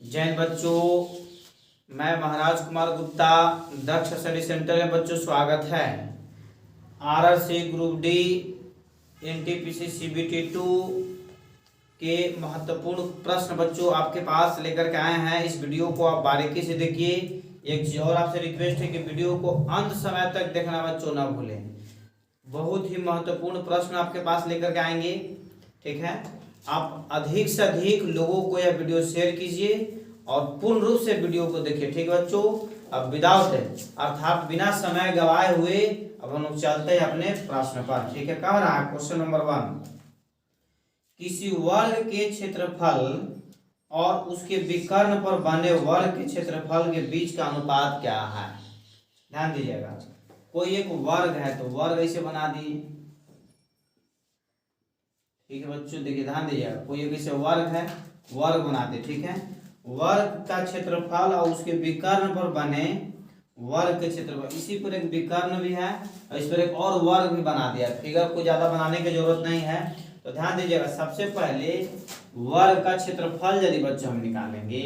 जय हिंद बच्चों, मैं महाराज कुमार गुप्ता दक्ष स्टडी सेंटर में बच्चों स्वागत है। RRC group D NTPC CBT 2 के महत्वपूर्ण प्रश्न बच्चों आपके पास लेकर के आए हैं। इस वीडियो को आप बारीकी से देखिए। एक चीज और आपसे रिक्वेस्ट है कि वीडियो को अंत समय तक देखना बच्चों ना भूलें। बहुत ही महत्वपूर्ण प्रश्न आपके पास लेकर के आएंगे, ठीक है। आप अधिक से अधिक लोगों को यह वीडियो शेयर कीजिए और पूर्ण रूप से वीडियो को देखिए, ठीक है बच्चों। अब विदाउट अर्थात बिना समय गवाए हुए अब हम लोग चलते हैं अपने प्रश्न पर, ठीक है। कह रहा है क्वेश्चन नंबर 1, किसी वर्ग के क्षेत्रफल और उसके विकर्ण पर बने वर्ग के क्षेत्रफल के बीच का अनुपात क्या है। ध्यान दीजिएगा, कोई एक वर्ग है तो वर्ग ऐसे बना दिए, ठीक है बच्चों। देखिए ध्यान दीजिएगा, कोई एक ऐसे वर्ग है, वर्ग बनाते, ठीक है। वर्ग का क्षेत्रफल और उसके विकर्ण पर बने वर्ग के क्षेत्रफल, इसी पर एक विकर्ण भी है और इस पर एक और वर्ग भी बना दिया। फिगर को ज्यादा बनाने की जरूरत नहीं है। तो ध्यान दीजिएगा, सबसे पहले वर्ग का क्षेत्रफल यदि बच्चों हम निकालेंगे,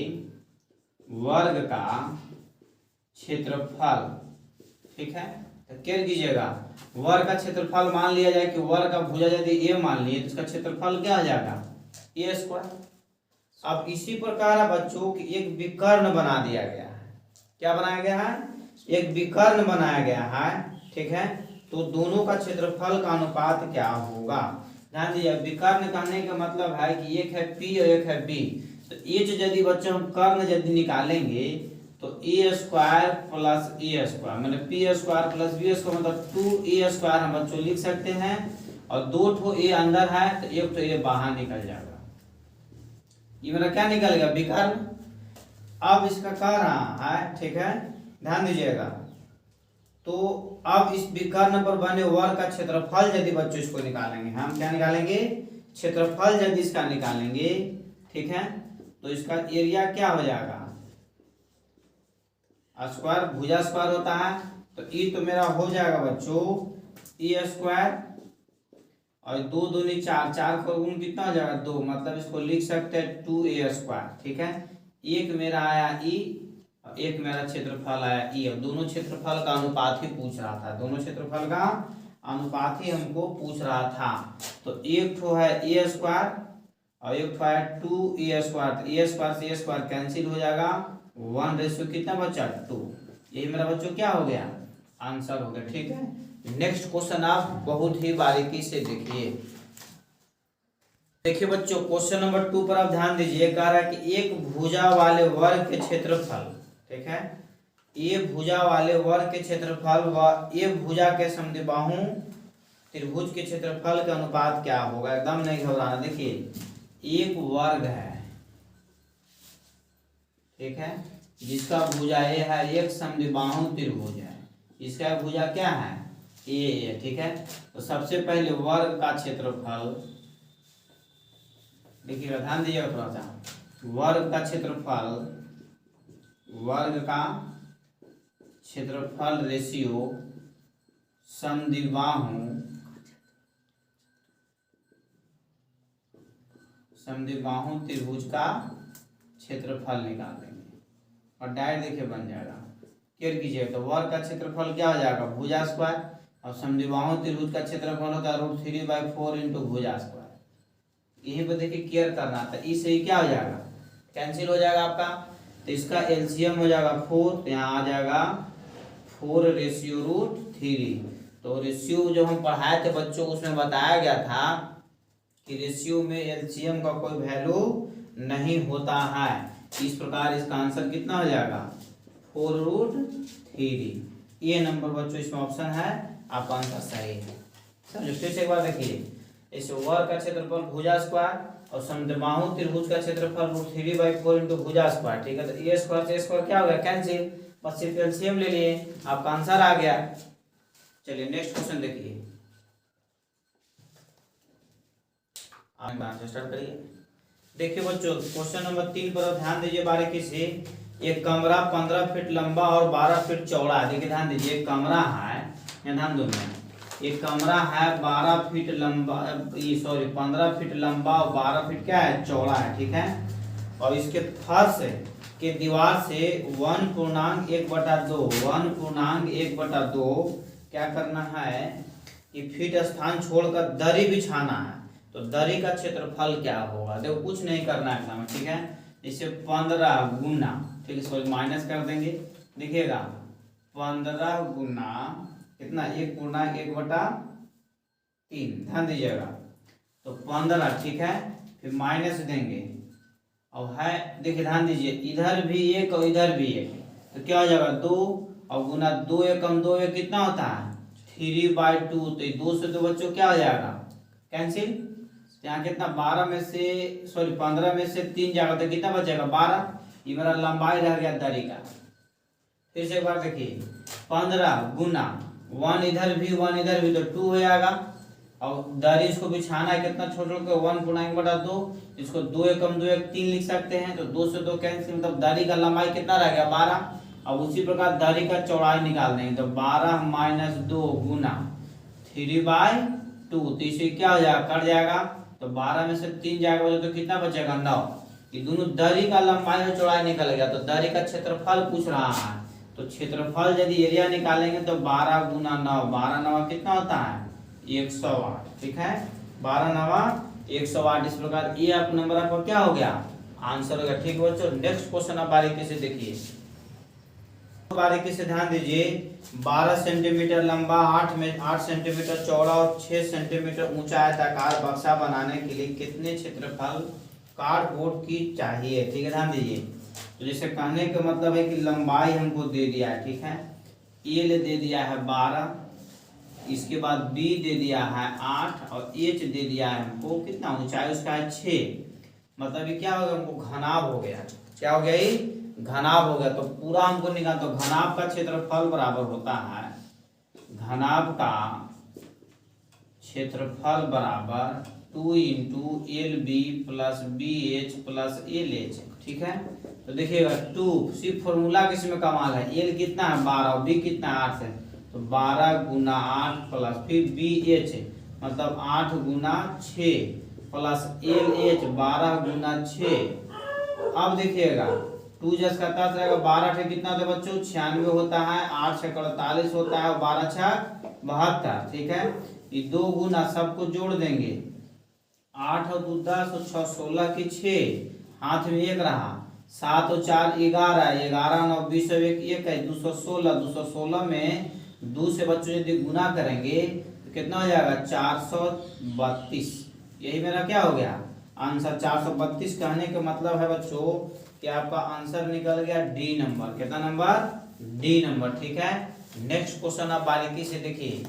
वर्ग का क्षेत्रफल, ठीक है। तो क्या कीजिएगा, वर्ग का क्षेत्रफल मान लिया जाए कि वर्ग का भुजा यदि ए मान लिए तो इसका क्षेत्रफल क्या आ जाएगा, ए स्क्वायर। अब इसी प्रकार है बच्चों कि एक विकर्ण बना दिया गया है। क्या बनाया गया है, एक विकर्ण बनाया गया है, ठीक है। तो दोनों का क्षेत्रफल का अनुपात क्या होगा। ध्यान दीजिए, विकर्ण कहने का मतलब है कि एक है पी और एक है बी। तो ये जो यदि बच्चों हम कर्ण यदि निकालेंगे तो ए स्क्वायर प्लस ए स्क्वायर मतलब p square plus B square मतलब 2a स्क्वायर हम बच्चों लिख सकते हैं। और दो ठो ए अंदर है तो एक ठो ए बाहर निकल जाएगा। ये मेरा क्या निकलेगा, विकर्ण। अब इसका कह रहा है, ठीक है, ध्यान दीजिएगा। तो अब इस विकर्ण पर बने वर्ग का क्षेत्रफल यदि बच्चों इसको निकालेंगे, हम क्या निकालेंगे, क्षेत्रफल यदि इसका निकालेंगे, ठीक है। तो इसका एरिया क्या हो जाएगा, स्क्वायर, भुजा स्क्वायर होता है। तो ई तो मेरा हो जाएगा बच्चों ए स्क्वायर और दो दूनी चार, चार का गुण कितना हो जाएगा, 2, मतलब इसको लिख सकते हैं 2a स्क्वायर, ठीक है। एक मेरा आया ई और एक मेरा क्षेत्रफल आया ई। अब दोनों क्षेत्रफल का अनुपात ही पूछ रहा था, दोनों क्षेत्रफल का अनुपात ही हमको पूछ रहा था। तो एक ठो है ए स्क्वायर और एक ठो है 2a स्क्वायर। तो ए स्क्वायर से ए स्क्वायर कैंसिल हो जाएगा, 1 रेशियो कितना बचा, 2। यही मेरा बच्चों क्या हो गया, आंसर हो गया, ठीक है। नेक्स्ट क्वेश्चन आप बहुत ही बारीकी से देखिए। देखिए बच्चों, क्वेश्चन नंबर 2 पर आप ध्यान दीजिए। कह रहा है कि एक भुजा वाले वर्ग के क्षेत्रफल, ठीक है, एक भुजा वाले वर्ग के क्षेत्रफल व एक भुजा के समद्विबाहु त्रिभुज के क्षेत्रफल का अनुपात क्या होगा। एकदम नहीं घबराना। देखिए, एक वर्ग है, ठीक है, जिसका भुजा ए है, एक समद्विबाहु त्रिभुज है, इसका भुजा क्या है, ए, ठीक है। तो सबसे पहले वर्ग का क्षेत्रफल देखिएगा, ध्यान दीजिएगा थोड़ा सा। वर्ग का क्षेत्रफल, वर्ग का क्षेत्रफल रेशियो समद्विबाहु त्रिभुज का क्षेत्रफल निकाल देंगे और डायरेक्ट देखिए बन जाएगा। क्लियर कीजिए। तो वर्ग का क्षेत्रफल क्या हो जाएगा, भुजा स्क्वायर, और समद्विबाहु त्रिभुज का क्षेत्रफल होता है √3/4 इंटू भुजा स्क्वायर। यहीं पर देखिए क्लियर करना था, इससे ही क्या हो जाएगा, कैंसिल हो जाएगा आपका। तो इसका एलसीएम हो जाएगा 4, तो यहाँ आ जाएगा 4 रेशियो √3। तो रेशियो जो हम पढ़ाए थे बच्चों, उसमें बताया गया था कि रेशियो में एलसीएम का कोई वैल्यू नहीं होता है। इस प्रकार इसका आंसर कितना हो जाएगा, 4√3। ये नंबर बच्चों इसमें ऑप्शन है, आपका आंसर सही है। समझो, फिर से एक बार देखिए। इस वर्ग का क्षेत्रफल भुजा स्क्वायर और समद्विबाहु त्रिभुज का क्षेत्रफल √3/4 इंटू भुजा स्क्वायर, ठीक है। तो ए स्क्वायर से ए स्क्वायर क्या हो गया, कैंसिल, बस सिर्फ एलसीएम ले लिए, आपका आंसर आ गया। चलिए नेक्स्ट क्वेश्चन देखिए, आंसर स्टार्ट करिए। देखिए बच्चों, क्वेश्चन नंबर 3 पर ध्यान दीजिए बारीकी से। एक कमरा 15 फीट लंबा और 12 फीट चौड़ा है। देखिए ध्यान दीजिए, एक कमरा है, ध्यान दो, एक कमरा है 12 फीट लंबा, 15 फीट लंबा और 12 फीट क्या है, चौड़ा है, ठीक है। और इसके फर्श के दीवार से 1.1/2 1.1/2 क्या करना है कि फीट स्थान छोड़कर दरी बिछाना है। तो दरी का क्षेत्रफल क्या होगा, देखो कुछ नहीं करना है हमें, ठीक है। इसे 15 गुना, ठीक है, सॉरी माइनस कर देंगे, देखिएगा 15 गुना कितना 1/1/3, ध्यान दीजिएगा। तो 15, ठीक है, फिर माइनस देंगे और है, देखिए ध्यान दीजिए, इधर भी 1 और इधर भी 1, तो क्या हो जाएगा 2 और गुना 2 एकम 2 एक कितना होता है 3/2। तो 2 से 2 बच्चों क्या हो जाएगा कैंसिल, यहाँ कितना 12 में से सॉरी 15 में से 3 जाएगा तो कितना बचेगा 12। ये मेरा लंबाई रह गया दरी का। फिर से एक बार देखिए 15 गुना 1 इधर भी 1 इधर भी, तो 2 हो जाएगा। और दरी इसको बिछाना है कितना छोड़ के 1.1/2, इसको 2 एकम 2 एक 3 लिख सकते हैं। तो 2 से 2 कैंसिल, मतलब दरी का लंबाई कितना रह गया 12। अब उसी प्रकार दरी का चौड़ाई निकाल देंगे, तो 12 - 2 गुना 3/2, तो इसे क्या हो जाएगा कट जाएगा। तो 12 में से 3 जाएगा तो कितना बचेगा 9। ये दोनों दरी का लंबाई और चौड़ाई निकल गया। तो दरी का क्षेत्रफल पूछ रहा है, तो क्षेत्रफल यदि एरिया निकालेंगे तो 12 गुना 9, 12 9 कितना होता है 108, ठीक है, 12 9 108। इस प्रकार ये आप नंबर आपका क्या हो गया आंसर हो गया, ठीक है बच्चों। नेक्स्ट क्वेश्चन आप बारीकी से देखिए, बारीकी से ध्यान दीजिए। 12 सेंटीमीटर लंबा 8 सेंटीमीटर चौड़ा और 6 सेंटीमीटर ऊंचा आयताकार बक्सा बनाने के लिए कितने क्षेत्रफल कार्डबोर्ड की चाहिए, ठीक है, ध्यान दीजिए। तो जैसे कहने का मतलब है कि लंबाई हमको दे दिया है, ठीक है, एल दे दिया है 12, इसके बाद बी दे दिया है 8 और एच दे दिया है हमको कितना ऊंचाई उसका है 6। मतलब ये क्या हो गया हमको घनाभ हो गया, क्या हो गया ये घनाभ हो गया। तो पूरा हमको निकाल, तो घनाभ का क्षेत्रफल बराबर होता है, घनाभ का क्षेत्रफल बराबर 2 × LB + BH + LH, ठीक है। तो देखिएगा 2 सिर्फ फॉर्मूला किसमें कमाल है, एल कितना है 12 और बी कितना है 8 है, तो 12 गुना 8 प्लस फिर BH मतलब 8 गुना 6 प्लस LH 12 गुना 6। अब देखिएगा 2 जस का 10 रहेगा, 12 से कितना होता है बच्चों 96 होता है, 8 से 48 होता है और 12 6 72, ठीक है। ये 2 गुना सबको जोड़ देंगे, 8 और 2 10 और 6 16 की 6, हाथ में 1 रहा, 7 और 4 11, 11 9 20 और 1 है 216, 216 में 2 से बच्चों यदि गुना करेंगे तो कितना हो जाएगा 432। यही मेरा क्या हो गया आंसर 432। कहने का मतलब है बच्चों कि आपका आंसर निकल गया डी नंबर, कितना नंबर डी नंबर, ठीक है। नेक्स्ट क्वेश्चन आप बारीकी से देखिए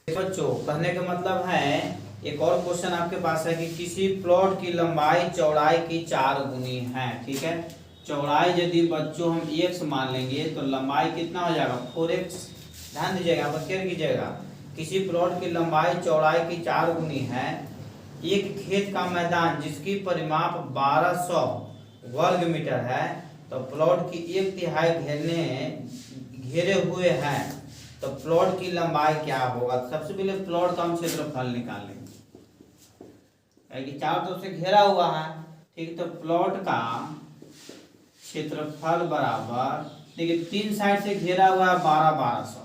बच्चों। कहने का मतलब है एक और क्वेश्चन आपके पास है कि किसी प्लॉट की लंबाई चौड़ाई की 4 गुनी है, ठीक है। चौड़ाई यदि बच्चों हम x मान लेंगे तो लंबाई कितना हो जाएगा 4x। ध्यान दीजिएगा, आप क्लियर कीजिएगा। किसी प्लॉट की लंबाई चौड़ाई की 4 गुनी है। एक खेत का मैदान जिसकी परिमाप 1200 वर्ग मीटर है, तो प्लॉट की 1/3 घेरे हुए हैं, तो प्लॉट की लंबाई क्या होगा। सबसे पहले प्लॉट का हम क्षेत्रफल निकालेंगे, कि चारों तरफ से घेरा हुआ है, ठीक। तो प्लॉट का क्षेत्रफल बराबर, देखिए 3 साइड से घेरा हुआ है 1200,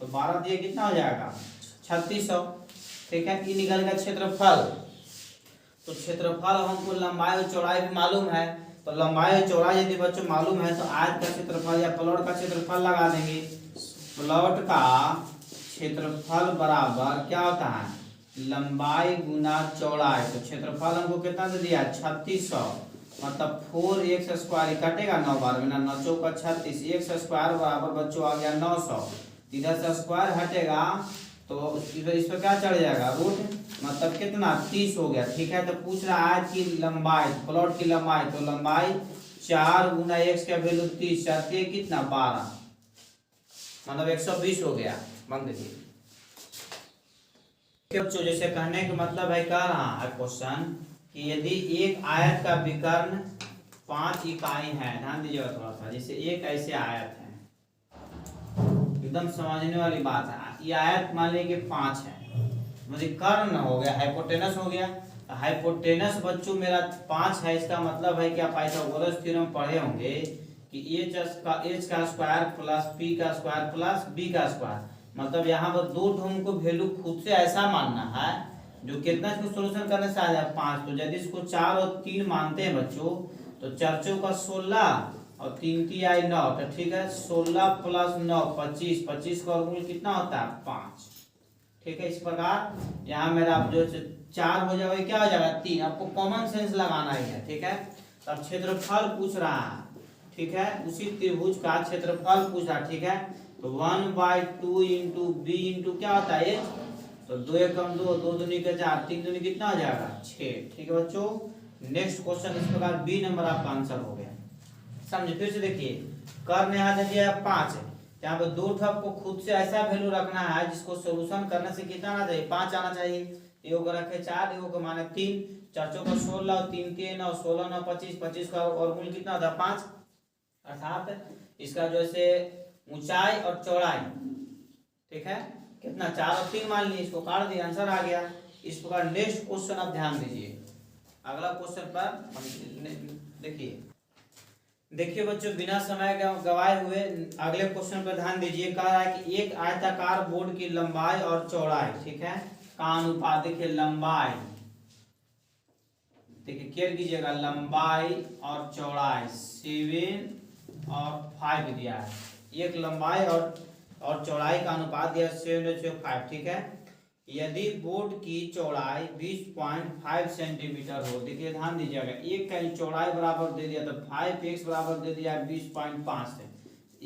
तो 12 दिए कितना हो जाएगा 3600, ठीक है। ये निकल गया क्षेत्रफल। तो क्षेत्रफल हमको लंबाई और चौड़ाई भी मालूम है, तो लंबाई और चौड़ाई यदि बच्चों मालूम है तो आयत का क्षेत्रफल या प्लॉट का क्षेत्रफल लगा देंगे। प्लॉट का क्षेत्रफल बराबर क्या होता है लंबाई गुना चौड़ाई। तो क्षेत्रफल हमको कितना दे दिया 3600, मतलब 4x² कटेगा 9 बार में, 9 चौका 36, x² बराबर बच्चों आ गया 900। इधर से स्क्वायर हटेगा तो इस पर क्या चढ़ जाएगा रूट, मतलब कितना 30 हो गया, ठीक है। तो पूछ रहा है कि लंबाई प्लॉट की लंबाई, तो लंबाई 4 गुना x का वैल्यू 30, 4 कितना 12, मतलब 120 हो गया। बंद कीजिए बच्चों। जैसे कहने का मतलब है कह रहा है क्वेश्चन कि यदि एक आयत का विकर्ण 5 इकाई है, ध्यान दीजिएगा थोड़ा सा। जैसे एक ऐसे आयत है, एकदम समझने वाली बात है। ये आयत मान लीजिए कि 5 है, मुझे कर्ण हो गया हाइपोटेनस हो गया। हाइपोटेनस बच्चों मेरा 5 है, इसका मतलब है कि पाइथागोरस थ्योरम पढ़े होंगे कि एच का स्क्वायर प्लस पी का स्क्वायर प्लस बी का स्क्वायर, मतलब यहाँ पर दो ढंग को वैल्यू खुद से ऐसा मानना है जो कितना इसको सोल्यूशन करने से आ जाए 5। तो यदि इसको 4 और 3 मानते हैं बच्चों तो 4 चौका 16 और 3 3 आई 9, तो ठीक है 16 प्लस 9 25, 25 का वर्गमूल कितना होता है 5। ठीक है, इस प्रकार यहाँ मेरा जो 4 हो जाएगा क्या हो जाएगा 3। आपको कॉमन सेंस लगाना ही है। ठीक है, तब क्षेत्रफल पूछ रहा है। ठीक है, उसी त्रिभुज का क्षेत्रफल पूछ रहा है। ठीक है, तो 1/2 इंटू बी इंटू क्या होता है एच, तो 2 एकम 2, 2 दूनी के 4, 3 दूनी कितना हो जाएगा 6। ठीक है बच्चों, नेक्स्ट क्वेश्चन इस प्रकार बी नंबर आपका आंसर हो गया। समझे, फिर से देखिए कर्ण यहाँ दे दिया 5 है, यहाँ पे दो ठप को खुद से ऐसा वैल्यू रखना है जिसको सोल्यूशन करने से कितना आना चाहिए 5 आना चाहिए। योग रखे 4, योग माने 3, 4 चौका 16 और 3 3 9, 16 9 25, 25 का वर्गमूल कितना होता है 5। अर्थात इसका जो है ऊंचाई और चौड़ाई, ठीक है कितना 4 और 3 मान लिए, इसको काट दिया आंसर आ गया। इस प्रकार नेक्स्ट क्वेश्चन आप ध्यान दीजिए, अगला क्वेश्चन पर देखिए बच्चों बिना समय गवाए हुए अगले क्वेश्चन पर ध्यान दीजिए। कह रहा है कि एक आयताकार बोर्ड की लंबाई और चौड़ाई, ठीक है का अनुपात, देखिए लंबाई, देखिए केयर कीजिएगा लंबाई और चौड़ाई 7 और 5 दिया है। एक लंबाई और चौड़ाई का अनुपात दिया 7:5। ठीक है, यदि बोर्ड की चौड़ाई 20.5 सेंटीमीटर हो, देखिए ध्यान दीजिएगा एक का चौड़ाई बराबर दे दिया तो 5x बराबर दे दिया 20.5 से,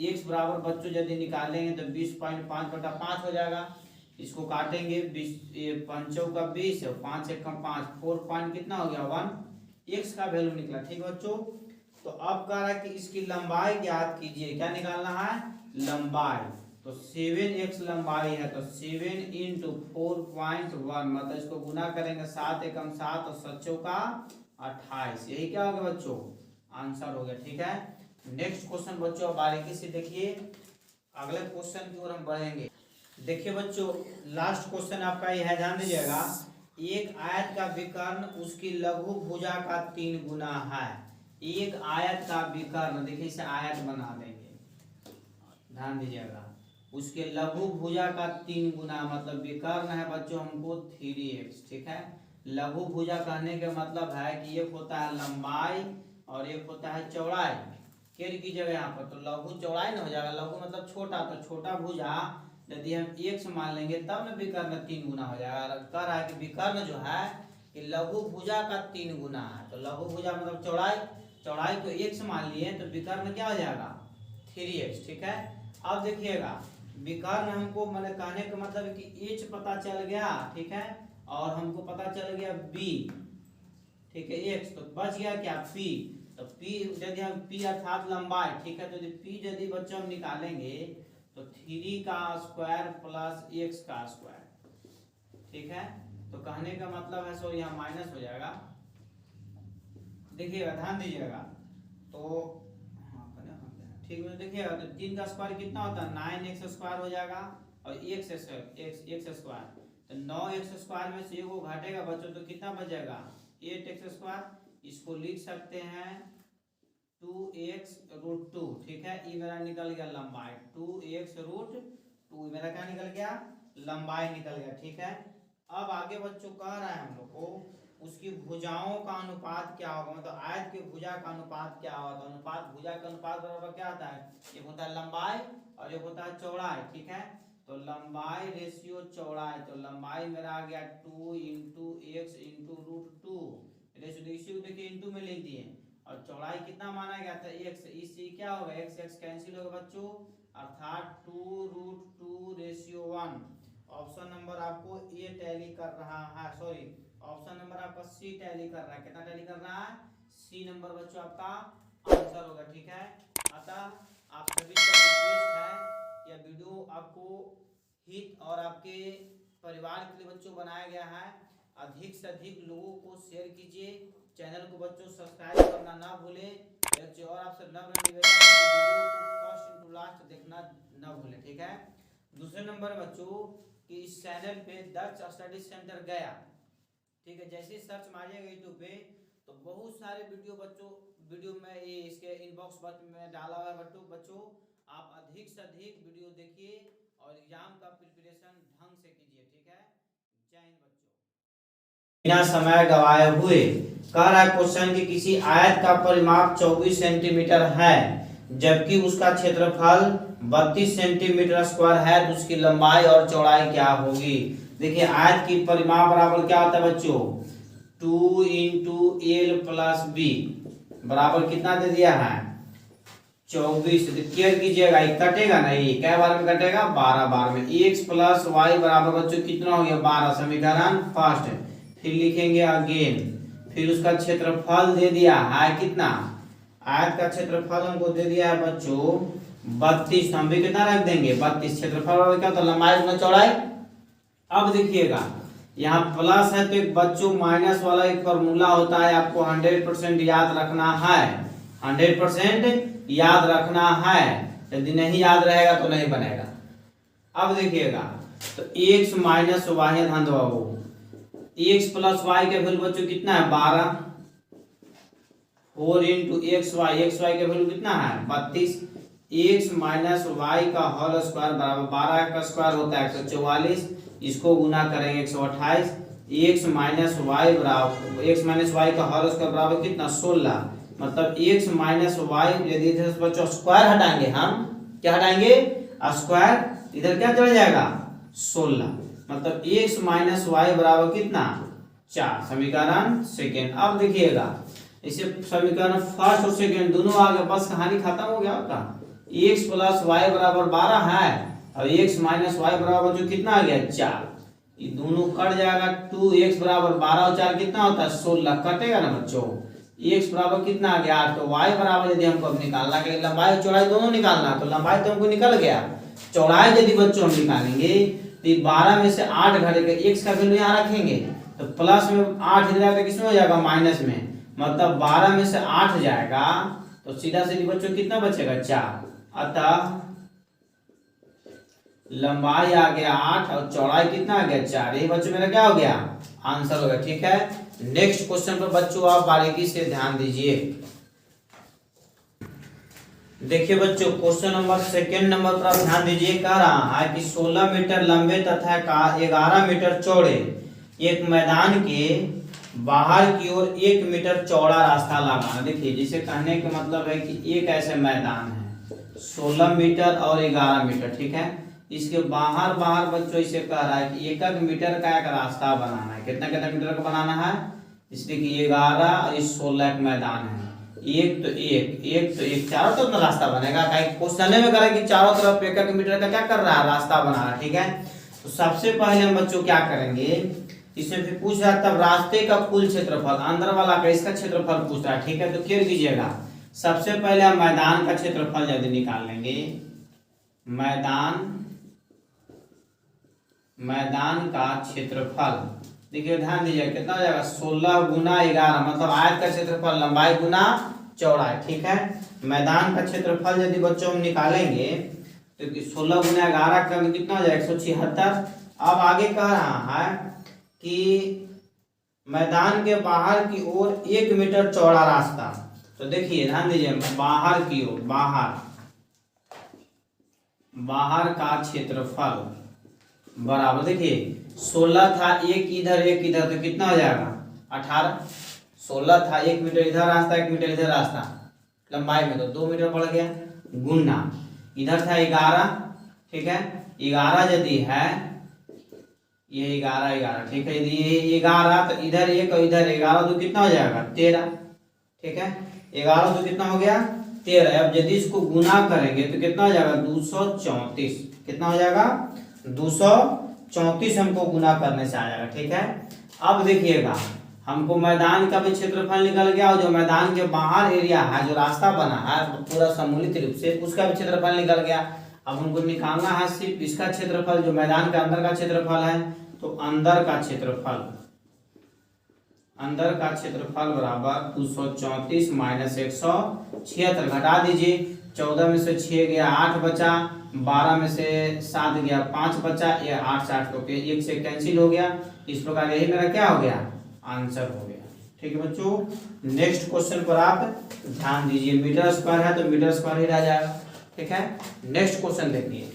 x बराबर बच्चों यदि निकालेंगे तो 20.5/5 हो जाएगा। इसको काटेंगे 20 पंचों का 20 और 5 एक कम 5, 4 पॉइंट कितना हो गया 1, x का वैल्यू निकला। ठीक है बच्चों, तो अब कह रहा है कि इसकी लंबाई ज्ञात कीजिए। क्या निकालना है लंबाई, तो 7x लंबाई है तो 7 इंटू 4.1, मतलब इसको गुना करेंगे 7 एकम 7 और 7 का 28, यही क्या हो गया बच्चों आंसर हो गया। ठीक है, नेक्स्ट क्वेश्चन बच्चों बारीकी से देखिए, अगले क्वेश्चन की ओर हम बढ़ेंगे। देखिए बच्चों लास्ट क्वेश्चन आपका ये है, ध्यान दीजिएगा। एक आयत का विकर्ण उसकी लघु भुजा का 3 गुना है। एक आयत का विकर्ण, देखिए इसे आयत बना देंगे, ध्यान दीजिएगा, उसके लघु भुजा का 3 गुना, मतलब विकर्ण है बच्चों हमको 3x। ठीक है, लघु भुजा कहने का मतलब है कि एक होता है लंबाई और एक होता है चौड़ाई। केयर कीजिएगा यहाँ पर, तो लघु चौड़ाई ना हो जाएगा, लघु मतलब छोटा, तो छोटा भुजा यदि हम x मान लेंगे तब ना विकर्ण 3 गुना हो जाएगा। कह रहा है कि विकर्ण जो है कि लघु भुजा का 3 गुना है, तो लघु भुजा मतलब चौड़ाई, चौड़ाई को x मान लिए तो विकर्ण क्या हो जाएगा 3x। ठीक है, अब देखिएगा विकर्ण हमको मैंने कहने का मतलब है कि h पता चल गया, ठीक है, और हमको पता चल गया b, ठीक है x, तो बच गया क्या p, तो p यदि हम p अर्थात लंबाई, ठीक है, तो यदि p यदि बच्चों हम निकालेंगे तो 3 का स्क्वायर प्लस x का स्क्वायर। ठीक है, तो कहने का मतलब है सो यहाँ माइनस हो जाएगा, देखिएगा ध्यान दीजिएगा, तो ठीक है देखिएगा, तो 3 का स्क्वायर कितना होता है 9x स्क्वायर हो जाएगा और x स्क्वायर, तो 9x स्क्वायर में से एगो घटेगा बच्चों तो कितना बच जाएगा 8x स्क्वायर। इसको लिख सकते हैं 2x√2। ठीक है, ये मेरा निकल गया लंबाई, 2x√2 मेरा क्या निकल गया लंबाई निकल गया। ठीक है, अब आगे बच्चों कह रहा है हम लोग को उसकी भुजाओं का अनुपात क्या होगा, मतलब आयत की भुजा का अनुपात क्या होगा, तो अनुपात भुजा का अनुपात बराबर क्या होता है, एक होता है लंबाई और एक होता है चौड़ाई। ठीक है, तो लंबाई रेशियो चौड़ाई, तो लंबाई मेरा आ गया 2 इंटू x इंटू √2, रेशियो देखिए इंटू में लिख दिए, और चौड़ाई कितना माना गया था x, इससे क्या होगा x कैंसिल होगा बच्चों, अर्थात 2√2:1। ऑप्शन नंबर आपको ए टैली कर रहा है, सॉरी ऑप्शन नंबर आपका सी टैली कर रहा है, कितना टैली कर रहा है सी नंबर बच्चों आपका आंसर होगा। ठीक है, अतः आप सभी का रिक्वेस्ट है यह वीडियो आपको हित और आपके परिवार के लिए बच्चों बनाया गया है, अधिक से अधिक लोगों को शेयर कीजिए, चैनल को बच्चों सब्सक्राइब करना ना भूलें, और आपसे नम्र निवेदन है कि वीडियो को फर्स्ट टू लास्ट देखना ना भूलें। ठीक है, दूसरे नंबर बच्चों कि इस चैनल पे दक्ष स्टडी सेंटर गया, ठीक है, जैसे सर्च मारिएगा यूट्यूब पे तो बहुत सारे वीडियो में ये इसके इनबॉक्स में डाला हुआ है। बच्चों आप अधिक से अधिक वीडियो देखिए और एग्जाम का प्रिपरेशन ढंग से कीजिए। ठीक है, जय हिंद बच्चों। बिना समय गवाए हुए कह रहा है क्वेश्चन कि किसी आयत का परिमाप 24 सेंटीमीटर है जबकि उसका क्षेत्रफल 32 सेंटीमीटर स्क्वायर है तो उसकी लंबाई और चौड़ाई क्या होगी। देखिए आयत की परिमाप बराबर क्या होता है बच्चों, 2 इंटू एल प्लस बी बराबर कितना दे दिया है 24। केयर कीजिएगा, ये कटेगा नहीं, क्या बार में कटेगा 12 बार में। x प्लस वाई बराबर बच्चों कितना हो गया 12, समीकरण फर्स्ट। फिर लिखेंगे अगेन, फिर उसका क्षेत्रफल दे दिया है कितना, आयत का क्षेत्रफल हमको दे दिया है बच्चों 32, हम भी कितना रख देंगे 32। क्षेत्रफल क्या होता है लंबाई गुना चौड़ाई। अब देखिएगा यहाँ प्लस है तो एक बच्चों माइनस वाला एक फॉर्मूला होता है, आपको 100% याद रखना है, 100% याद रखना है, यदि नहीं याद रहेगा तो नहीं बनेगा। अब देखिएगा तो x माइनस वाई, ध्यान दो, x प्लस वाई के वैल्यू बच्चों कितना है 12, 4 इंटू एक्स वाई के वैल्यू कितना है 32, x माइनस वाई का होल स्क्वायर बराबर 12 का स्क्वायर होता है 144, इसको गुना करेंगे 128, x माइनस वाई बराबर x माइनस वाई का होल स्क्वायर बराबर कितना 16, मतलब x माइनस वाई, यदि इधर बच्चों स्क्वायर हटाएंगे हम, क्या हटाएंगे स्क्वायर, इधर क्या चला जाएगा 16, मतलब x माइनस वाई बराबर कितना 4, समीकरण सेकेंड। अब देखिएगा इसे समीकरण फर्स्ट और सेकेंड दोनों आ गए, बस कहानी खत्म हो गया आपका। x प्लस वाई बराबर 12 है और x माइनस वाई बराबर जो कितना आ गया 4, ये दोनों कट जाएगा, 2x बराबर 12 और 4 कितना होता है 16, कटेगा ना बच्चों। x बराबर कितना आ गया 8, तो y बराबर यदि हमको अब निकालना है, लंबाई और चौड़ाई दोनों निकालना, तो लंबाई तो हमको निकल गया, चौड़ाई यदि बच्चों हम निकालेंगे तो 12 में से 8 घटेगा, x का वैल्यू यहाँ रखेंगे तो प्लस में 8 इधर आकर किसमें हो जाएगा माइनस में, मतलब 12 में से 8 जाएगा तो सीधा सीधी बच्चों कितना बचेगा 4, अतः लंबाई आ गया 8 और चौड़ाई कितना आ गया 4, यही बच्चों मेरा क्या हो गया आंसर हो गया। ठीक है, नेक्स्ट क्वेश्चन पर बच्चों आप बारीकी से ध्यान दीजिए। देखिए बच्चों क्वेश्चन नंबर सेकंड नंबर पर आप ध्यान दीजिए, कह रहा है कि 16 मीटर लंबे तथा 11 मीटर चौड़े एक मैदान के बाहर की ओर 1 मीटर चौड़ा रास्ता लगाना। देखिए जिसे कहने का मतलब है कि एक ऐसे मैदान है 16 मीटर और 11 मीटर, ठीक है, इसके बाहर बच्चों इसे कह रहा है कि 1 मीटर का एक रास्ता बनाना है, कितना कितना मीटर का बनाना है, इसलिए कि 11 और 16 एक मैदान है, एक तो एक चारों तरफ तो रास्ता बनेगा, क्वेश्चन में कह रहा है कि चारों तरफ 1 मीटर का क्या कर रहा है रास्ता बना रहा है। ठीक है, तो सबसे पहले हम बच्चों क्या करेंगे, इसमें फिर पूछ रहा है तब रास्ते का कुल क्षेत्रफल, अंदर वाला का इसका क्षेत्रफल पूछ रहा है। ठीक है, तो क्या कीजिएगा, सबसे पहले हम मैदान का क्षेत्रफल यदि निकाल लेंगे, मैदान का क्षेत्रफल, देखिए ध्यान दीजिए कितना हो जाएगा 16 गुना 11, मतलब आयत का क्षेत्रफल लंबाई गुना चौड़ाई। ठीक है, मैदान का क्षेत्रफल यदि बच्चों हम निकालेंगे तो 16 गुना 11 का कितना हो जाएगा 176। अब आगे कह रहा है कि मैदान के बाहर की ओर 1 मीटर चौड़ा रास्ता, तो देखिए ध्यान दीजिए बाहर की ओर, बाहर का क्षेत्रफल बराबर, देखिए 16 था, एक इधर तो कितना हो जाएगा 18, 16 था 1 मीटर इधर रास्ता 1 मीटर इधर रास्ता, लंबाई में तो 2 मीटर बढ़ गया, गुना इधर था 11, ठीक है, 11 यदि है ये 11, ठीक है, ये 11 तो इधर 1 और इधर 11 तो कितना हो जाएगा 13, ठीक है, 11 तो कितना हो गया 13। अब यदि इसको गुना करेंगे तो कितना हो जाएगा 234, कितना हो जाएगा 234 हमको गुना करने से आ जाएगा। ठीक है, अब देखिएगा हमको मैदान का भी क्षेत्रफल निकल गया और जो मैदान के बाहर एरिया है जो रास्ता बना है पूरा सम्मिलित रूप से उसका भी क्षेत्रफल निकल गया। अब हमको निकालना है सिर्फ इसका क्षेत्रफल, जो मैदान के अंदर का क्षेत्रफल है, तो अंदर का क्षेत्रफल बराबर 234 माइनस 176, घटा दीजिए, 14 में से 6 गया 8 बचा, 12 में से 7 गया 5 बचा, ये 8 से 8 को 1 से कैंसिल हो गया, इस प्रकार यही मेरा क्या हो गया आंसर हो गया। ठीक है बच्चों, नेक्स्ट क्वेश्चन पर आप ध्यान दीजिए। मीटर स्क्वायर है तो मीटर स्क्वायर ही रह जाएगा। ठीक है, नेक्स्ट क्वेश्चन देखिए।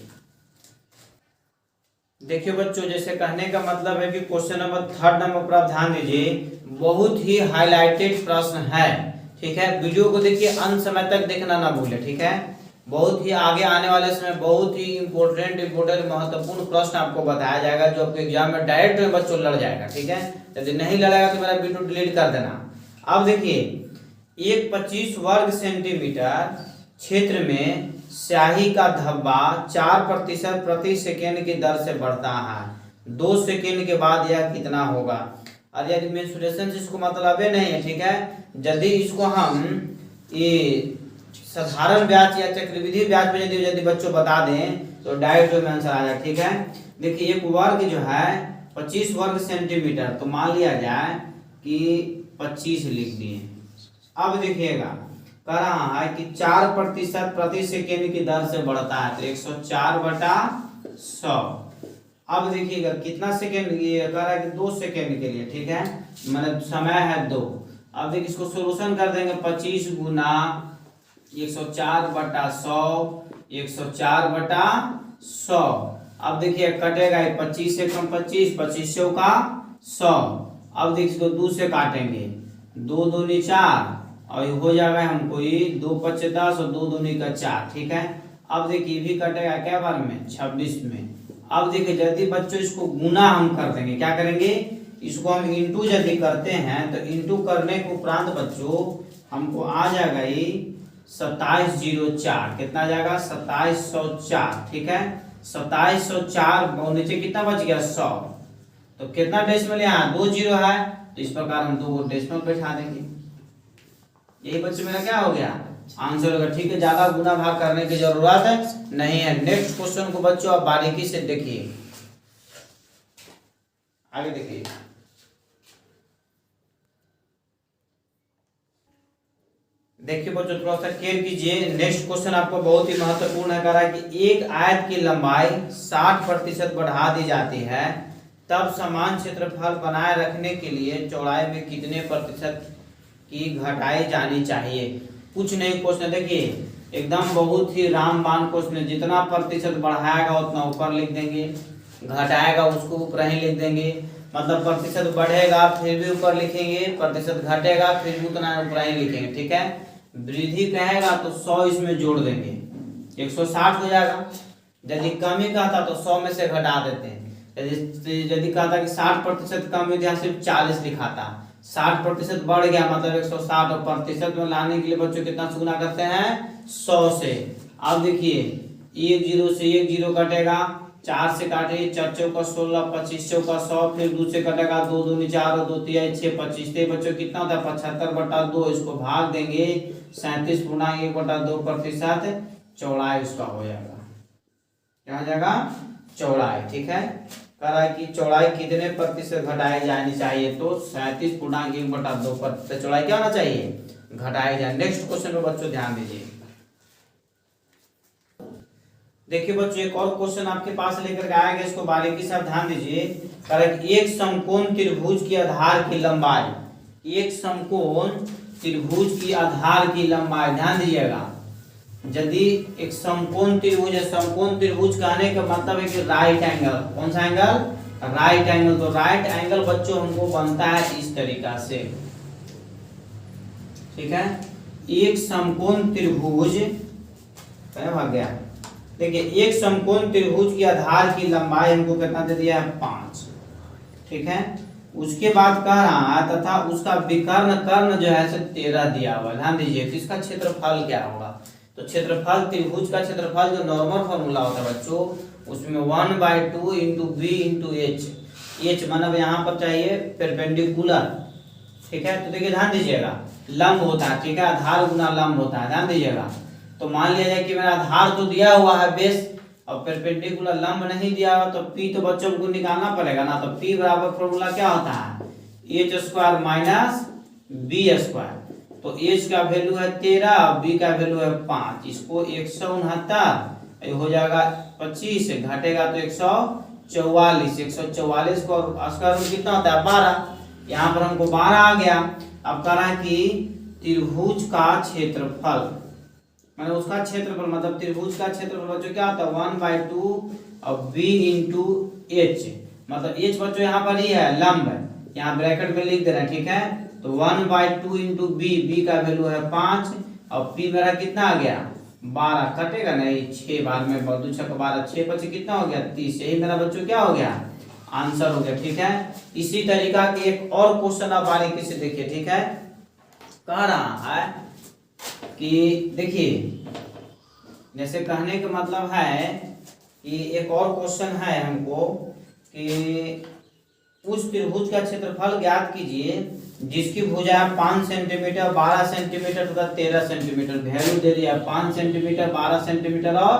देखिए बच्चों, जैसे कहने का मतलब है कि क्वेश्चन नंबर 3 नंबर पर आप ध्यान दीजिए, बहुत ही हाईलाइटेड प्रश्न है। ठीक है, वीडियो को देखिए, अंत समय तक देखना ना भूले। ठीक है, बहुत ही आगे आने वाले समय बहुत ही इंपॉर्टेंट महत्वपूर्ण प्रश्न आपको बताया जाएगा, जो आपके एग्जाम में डायरेक्ट में बच्चों लड़ जाएगा। ठीक है, यदि नहीं लड़ेगा तो मेरा वीडियो डिलीट कर देना। अब देखिए, एक 25 वर्ग सेंटीमीटर क्षेत्र में स्याही का धब्बा 4% प्रति सेकेंड की दर से बढ़ता है। 2 सेकेंड के बाद यह कितना होगा? अरे यदि मेंसुरेशन से इसको मतलब ही नहीं है। ठीक है, यदि इसको हम ये साधारण ब्याज या चक्रवृद्धि ब्याज में यदि बच्चों बता दें तो डायरेक्ट में आंसर आ जाए। ठीक है, देखिए एक वर्ग जो है 25 वर्ग सेंटीमीटर, तो मान लिया जाए कि 25 लिख दिए। अब देखिएगा, कह रहा है कि 4% प्रति सेकेंड की दर से बढ़ता है, तो 104/100। अब देखिएगा कितना सेकेंड, ये कह रहा है कि 2 सेकेंड के लिए। ठीक है, मतलब समय है 2। अब देखिए इसको सोल्यूशन कर देंगे, 25 गुना 104/100, 104/100। अब देखिए कटेगा, 25 से कम 25, 25 का 100। अब देखिए इसको 2 से काटेंगे, 2 दूनी 4, और हो जाएगा हमको ये 2 5 10 और 2 दूनी का 4। ठीक है, अब देखिए भी कटेगा क्या बार में, 26 में। अब देखिए यदि बच्चों इसको गुना हम कर देंगे, क्या करेंगे, इसको हम इंटू यदि करते हैं तो इंटू करने के उपरांत बच्चों हमको आ जाएगा ये 2704। कितना जाएगा, 2704। ठीक है, 2704 और नीचे कितना बच गया, 100। तो कितना डेसिमल यहाँ 2 जीरो है, तो इस प्रकार हम 2 डेसिमल बैठा देंगे। यही बच्चों मेरा क्या हो गया, आंसर होगा। ठीक है, ज्यादा गुना भाग करने की जरूरत नहीं है। नेक्स्ट क्वेश्चन को बच्चों आप बारीकी से देखिए, आगे देखिए। देखिए बच्चों, थोड़ा सा केयर कीजिए। नेक्स्ट क्वेश्चन आपको बहुत ही महत्वपूर्ण है। कह रहा है कि एक आयत की लंबाई 60% बढ़ा दी जाती है, तब समान क्षेत्रफल बनाए रखने के लिए चौड़ाई में कितने प्रतिशत की घटाई जानी चाहिए? कुछ नहीं क्वेश्चन, देखिए एकदम बहुत ही रामबाण क्वेश्चन है। जितना प्रतिशत बढ़ाएगा उतना ऊपर लिख देंगे, घटाएगा उसको ऊपर ही लिख देंगे। मतलब प्रतिशत बढ़ेगा फिर भी ऊपर लिखेंगे, प्रतिशत घटेगा फिर भी उतना ऊपर ही लिखेंगे। ठीक है, वृद्धि कहेगा तो 100 इसमें जोड़ देंगे, 160 हो जाएगा। यदि कमी कहता तो 100 में से घटा देते हैं। यदि कहता कि 60% कम यहाँ सिर्फ 40 लिखाता, 60% बढ़ गया मतलब 160, और प्रतिशत में लाने के लिए बच्चों कितना से गुना करते हैं, 100 से। अब देखिए 1 जीरो से 1 जीरो कटेगा, 4 से काटे 4 चौका 16, 25 चौका 100, फिर 2 से कटेगा 2 दूनी 4 और 2 तिहाई 6, 25 थे बच्चों कितना होता है, 75/2। इसको भाग देंगे 37/1/2 प्रतिशत, चौड़ाई उसका हो जाएगा। क्या हो जाएगा, चौड़ाई। ठीक है, कह रहा है कि चौड़ाई कितने प्रतिशत घटाई जानी चाहिए, तो 37/1/2 प्रतिशत चौड़ाई क्या होना चाहिए, घटाई जाए। नेक्स्ट क्वेश्चन पे बच्चों ध्यान दीजिए। देखिए बच्चों, एक और क्वेश्चन आपके पास लेकर के आएगा, इसको बारीकी से आप ध्यान दीजिए। कह रहा है कि एक समकोण त्रिभुज की आधार की लंबाई, एक समकोण त्रिभुज की आधार की लंबाई, ध्यान दीजिएगा। यदि एक समकोण त्रिभुज है, समकोण त्रिभुज कहने का मतलब है कि राइट एंगल, कौन सा एंगल, राइट एंगल। तो राइट एंगल बच्चों हमको बनता है इस तरीका से। ठीक है, एक समकोण त्रिभुज कहाँ भाग गया, देखिए एक समकोण त्रिभुज की आधार की लंबाई हमको कितना दे दिया है, 5। ठीक है, उसके बाद कह रहा है तथा उसका विकर्ण कर्ण जो है 13 दिया हुआ है। ध्यान दीजिए, तो इसका क्षेत्रफल क्या होगा, तो क्षेत्रफल त्रिभुज का क्षेत्रफल जो नॉर्मल फॉर्मूला होता है बच्चों, उसमें 1/2 into b into h. H मतलब यहाँ पर चाहिए परपेंडिकुलर। ठीक है, तो देखिए ध्यान दीजिएगा, लंब होता है। ठीक है, आधार गुना लंब होता है, ध्यान दीजिएगा। तो मान लिया जाए कि मेरा आधार तो दिया हुआ है बेस, और परपेंडिकुलर लंब नहीं दिया हुआ, तो पी तो बच्चों को निकालना पड़ेगा ना। तो पी बराबर फॉर्मूला क्या होता है, h square minus b square. तो एच का वैल्यू है 13 और बी का वैल्यू है 5। इसको 169 हो जाएगा, 25 घटेगा तो 144। 144 को स्क्वायर रूट कितना होता है, 12। यहाँ पर हमको 12 आ गया। अब कह रहा है कि त्रिभुज का क्षेत्रफल, मतलब उसका क्षेत्रफल, मतलब त्रिभुज का क्षेत्रफल बच्चों क्या होता है 1/2 और b इंटू एच, मतलब एच बच्चों यहाँ पर ही है लंब है, यहाँ ब्रैकेट में लिख देना, ठीक है। तो 1/2 इंटू बी का वैल्यू है 5 और p मेरा कितना आ गया 12, कटेगा नहीं 6 बार में 2 6 12, 6 5 कितना हो गया 30, यही मेरा बच्चों क्या हो गया आंसर हो गया, ठीक है। इसी तरीका के एक और क्वेश्चन आप बारीकी से देखिए, ठीक है। कह रहा है कि देखिए, जैसे कहने का मतलब है कि एक और क्वेश्चन है हमको कि उस त्रिभुज का क्षेत्रफल ज्ञात कीजिए जिसकी भुजा 5 सेंटीमीटर 12 सेंटीमीटर तथा 13 सेंटीमीटर, वैल्यू दे दिया 5 सेंटीमीटर 12 सेंटीमीटर और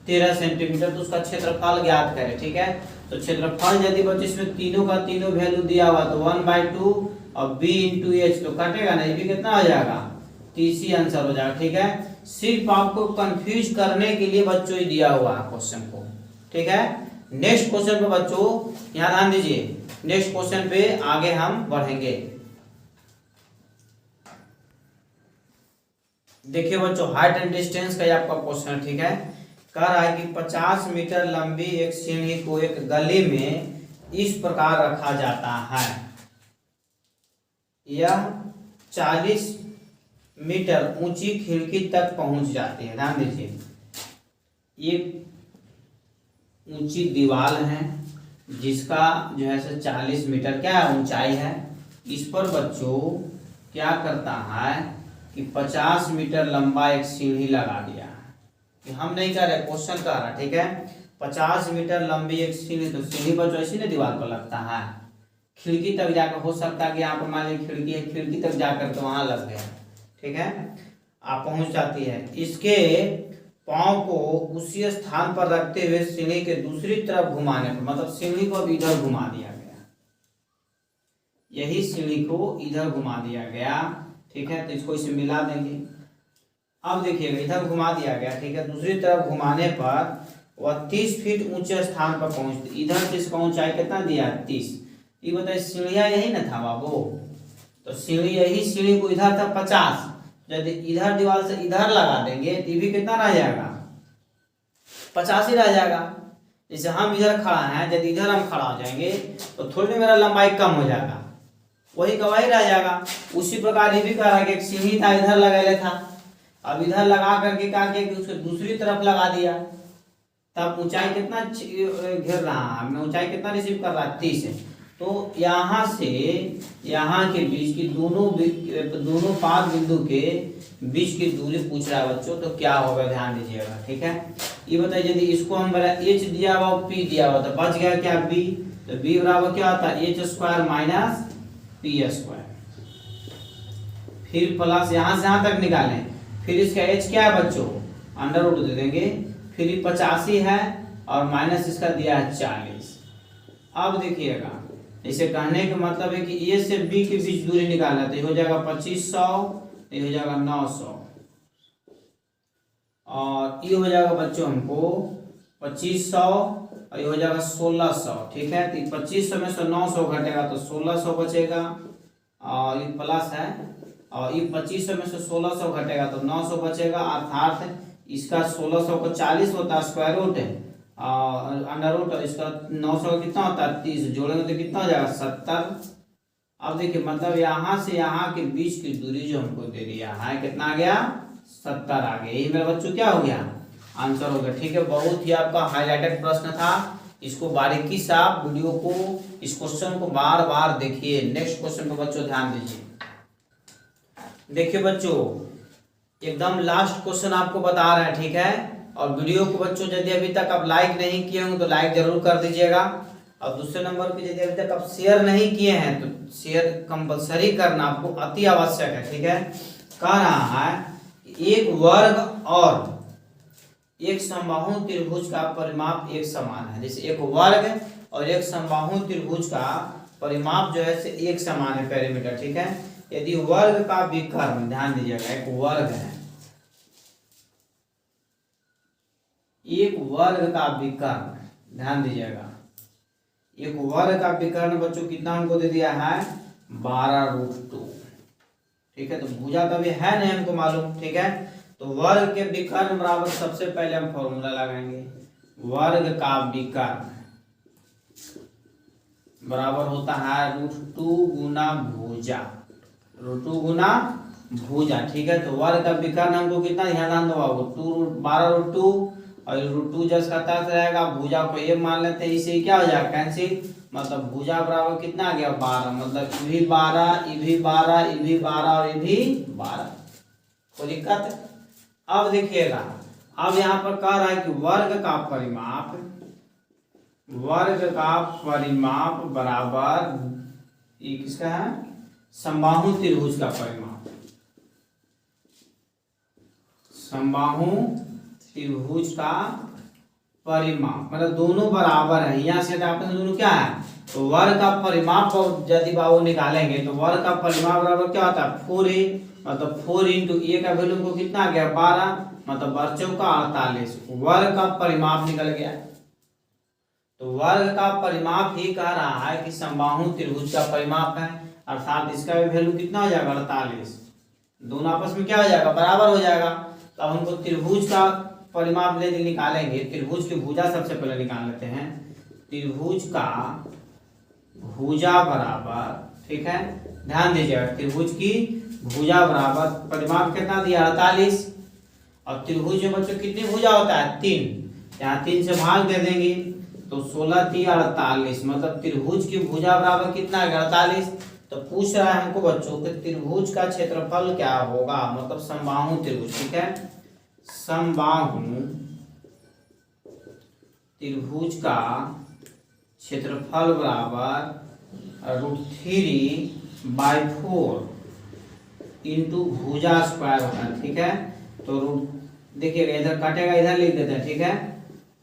13 सेंटीमीटर, तो उसका क्षेत्रफल ज्ञात करें, ठीक है। तो क्षेत्रफल यदि बच्चे इसमें तीनों का तीनों वैल्यू दिया हुआ तो 1/2 और b इंटू एच, तो कटेगा नहीं, भी कितना हो जाएगा 30 ही आंसर हो जाएगा, ठीक है। सिर्फ आपको कंफ्यूज करने के लिए बच्चों ही दिया हुआ है क्वेश्चन को, ठीक है। नेक्स्ट क्वेश्चन पे बच्चों यहाँ ध्यान दीजिए, नेक्स्ट क्वेश्चन पे आगे हम बढ़ेंगे। देखिए बच्चों, हाइट एंड डिस्टेंस का आपका क्वेश्चन, ठीक है। कह रहा है कि 50 मीटर लंबी एक सीढ़ी को एक गली में इस प्रकार रखा जाता है, यह 40 मीटर ऊंची खिड़की तक पहुंच जाती है। ध्यान दीजिए, एक ऊंची दीवार है जिसका जो है 40 मीटर क्या ऊंचाई है, इस पर बच्चों क्या करता है कि 50 मीटर लंबा एक सीढ़ी लगा दिया है, कि हम नहीं कर रहे, क्वेश्चन कर रहा, ठीक है। 50 मीटर लंबी एक सीढ़ी, तो सीढ़ी बच्चों ऐसी ना दीवार पर लगता है, खिड़की तक जाकर, हो सकता है कि यहाँ पर मान लीजिए खिड़की है, खिड़की तक जाकर तो वहां लग गया, ठीक है, आप पहुंच जाती है। इसके पांव को उसी स्थान पर रखते हुए सीढ़ी के दूसरी तरफ घुमाने पर, मतलब सीढ़ी को अब इधर घुमा दिया गया, यही सीढ़ी को इधर घुमा दिया गया, ठीक है। तो इसको इसे मिला देंगे। अब देखिएगा, इधर घुमा दिया गया, ठीक है, दूसरी तरफ घुमाने पर वह 30 फीट ऊंचे स्थान पर पहुंचती, इधर से इसका ऊंचाई कितना दिया 30, ये बताइए सीढ़िया यही ना था बाबू, तो सीढ़ी यही, सीढ़ी को इधर था 50, यदि इधर दीवार से इधर लगा देंगे तो भी कितना रह जाएगा 50 ही रह जाएगा। जैसे हम इधर खड़ा हैं, यदि इधर हम खड़ा हो जाएंगे तो थोड़ी मेरा लंबाई कम हो जाएगा, वही गवाही रह जाएगा। उसी प्रकार ये भी कह रहा है कि एक सीढ़ी था इधर लगाया था, अब इधर लगा करके क्या किया कि उसको दूसरी तरफ लगा दिया, तब ऊंचाई कितना घेर रहा है, ऊंचाई कितना रिसीव कर रहा है 30 है। तो यहाँ से यहाँ के बीच की दोनों पाद बिंदु के बीच की दूरी पूछ रहा है बच्चों, तो क्या होगा ध्यान दीजिएगा, ठीक है। ये बताइए, यदि इसको हम एच दिया हुआ पी दिया हुआ तो बच गया क्या बी, तो बी बराबर क्या होता है h² माइनस p², फिर प्लस यहाँ से यहाँ तक निकालें, फिर इसका h क्या है बच्चों √ दे देंगे, फिर 85 है और माइनस इसका दिया है 40। अब देखिएगा, इसे कहने का मतलब है कि ए से बी के बीच दूरी निकालना, तो हो जाएगा 2500, ये हो जाएगा 900 और ये हो जाएगा बच्चों हमको 2500 और ये हो जाएगा 1600, ठीक है। तो 2500 में से 900 घटेगा तो 1600 बचेगा और ये प्लस है, और ये 2500 में से 1600 घटेगा तो 900 बचेगा, अर्थात इसका 1600 को 40 होता है स्क्वायर रूट और अंडर रूट, और इसका 900 का कितना होता है 30, जोड़ेंगे तो कितना हो जाएगा 70। अब देखिए, मतलब यहाँ से यहाँ के बीच की दूरी जो हमको दे दिया है कितना आ गया 70 आ गया, यही मेरा बच्चों क्या हो गया आंसर हो गया, ठीक है। बहुत ही आपका हाईलाइटेड प्रश्न था, इसको बारीकी से आप वीडियो को, इस क्वेश्चन को बार बार देखिए। नेक्स्ट क्वेश्चन पे बच्चों ध्यान दीजिए। देखिए बच्चों, एकदम लास्ट क्वेश्चन आपको बता रहे हैं, ठीक है। और वीडियो को बच्चों यदि अभी तक आप लाइक नहीं किए होंगे तो लाइक जरूर कर दीजिएगा, और दूसरे नंबर पे यदि अभी तक आप शेयर नहीं किए हैं तो शेयर कंपलसरी करना आपको अति आवश्यक है, ठीक है। कह रहा है एक वर्ग और एक समबाहु त्रिभुज का परिमाप एक समान है, जैसे एक वर्ग और एक समबाहु त्रिभुज का परिमाप जो है एक समान है पेरीमीटर, ठीक है। यदि वर्ग का विकर्ण, ध्यान दीजिएगा, एक वर्ग है, एक वर्ग का विकर्ण, ध्यान दीजिएगा, एक वर्ग का विकर्ण बच्चों कितना हमको दे दिया है 12√2। ठीक है, तो भुजा तो अभी है नहीं हमको मालूम। ठीक है, तो वर्ग के विकर्ण बराबर सबसे पहले हम फॉर्मूला लगाएंगे। वर्ग का विकर्ण बराबर होता है √2 गुना भुजा, √2 गुना भुजा। ठीक है, तो वर्ग का विकर्ण हमको कितना ध्यान दो बाबू, 12√2 और √2 जस का तर्क रहेगा, भुजा को ये मान लेते हैं, इसे क्या हो जाएगा कैंसिल, मतलब भुजा बराबर कितना आ गया 12, मतलब ये भी 12, ये भी 12, ये भी 12 और ये भी 12। कोई दिक्कत? अब देखिएगा, अब यहाँ पर कह रहा है कि वर्ग का परिमाप, वर्ग का परिमाप बराबर ये किसका है, समबाहु त्रिभुज का परिमाप, समबाहु त्रिभुज का परिमाप, मतलब दोनों बराबर है। यहाँ से आपस में दोनों क्या है, तो वर्ग का परिमाप यदि बाबू निकालेंगे तो वर्ग का परिमाप बराबर क्या होता है 4a, मतलब 4 इंटू ए का वैल्यू को कितना आ गया 12, मतलब बच्चों का 48, वर्ग का परिमाप निकल गया। तो वर्ग का परिमाप ही कह रहा है कि समबाहु त्रिभुज का परिमाप है, अर्थात इसका भी वैल्यू कितना हो जाएगा 48, दोनों आपस में क्या हो जाएगा बराबर हो जाएगा। तो अब हमको त्रिभुज का परिमाप यदि निकालेंगे, त्रिभुज की भुजा सबसे पहले निकाल लेते हैं। त्रिभुज का भुजा बराबर, ठीक है ध्यान दीजिएगा, त्रिभुज की भुजा बराबर परिमाप कितना दिया 48, और त्रिभुज में बच्चों कितनी भुजा होता है 3, यहाँ 3 से भाग दे देंगे तो 16 3 48, मतलब त्रिभुज की भुजा बराबर कितना है 48। तो पूछ रहा है हमको बच्चों कि त्रिभुज का क्षेत्रफल क्या होगा, मतलब समबाहु त्रिभुज। ठीक है, समबाहु त्रिभुज का क्षेत्रफल बराबर √3/4 इंटू भुजा स्क्वायर होता है। ठीक है, तो देखिएगा इधर काटेगा, इधर लिख देते हैं। ठीक है,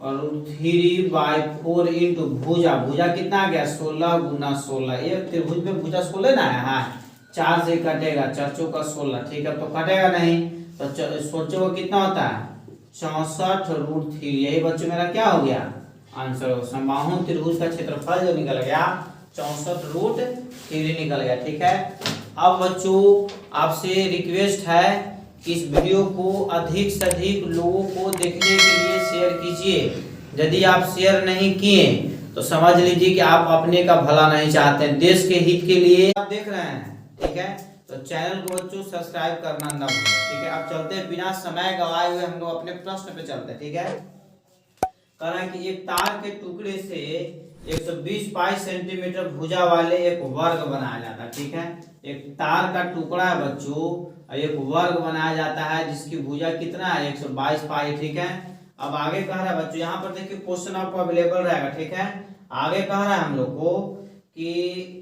और √3/4 इंटू भुजा, भुजा कितना आ गया 16 गुना 16, ये त्रिभुज में भुजा 16 ना है, हाँ 4 से कटेगा, 4 चौका 16। ठीक है, तो कटेगा नहीं तो सोचो कितना होता है 64√3, यही बच्चों मेरा क्या हो गया आंसर, समबाहु त्रिभुज का क्षेत्रफल जो निकल गया 64√3 निकल गया। ठीक है, अब बच्चों आपसे रिक्वेस्ट है कि इस वीडियो को अधिक से अधिक लोगों को देखने के लिए शेयर कीजिए। यदि आप शेयर नहीं किए तो समझ लीजिए कि आप अपने का भला नहीं चाहते हैं, देश के हित के लिए आप देख रहे हैं। ठीक है, तो चैनल को बच्चों सब्सक्राइब करना न भूलें। ठीक है, अब चलते हैं बिना समय गवाए हुए, हम लोग अपने प्रश्न पे चलते हैं। ठीक है, कह रहा है कि एक तार के टुकड़े से 120 पाई सेंटीमीटर भुजा वाले एक वर्ग बनाया जाता है। ठीक है, एक तार का टुकड़ा है बच्चों, एक वर्ग बनाया जाता है जिसकी भुजा कितना है 122 पाई। ठीक है, अब आगे कह रहा है बच्चों, यहाँ पर देखिए क्वेश्चन आपको अवेलेबल रहेगा। ठीक है, आगे कह रहा है हम लोग को कि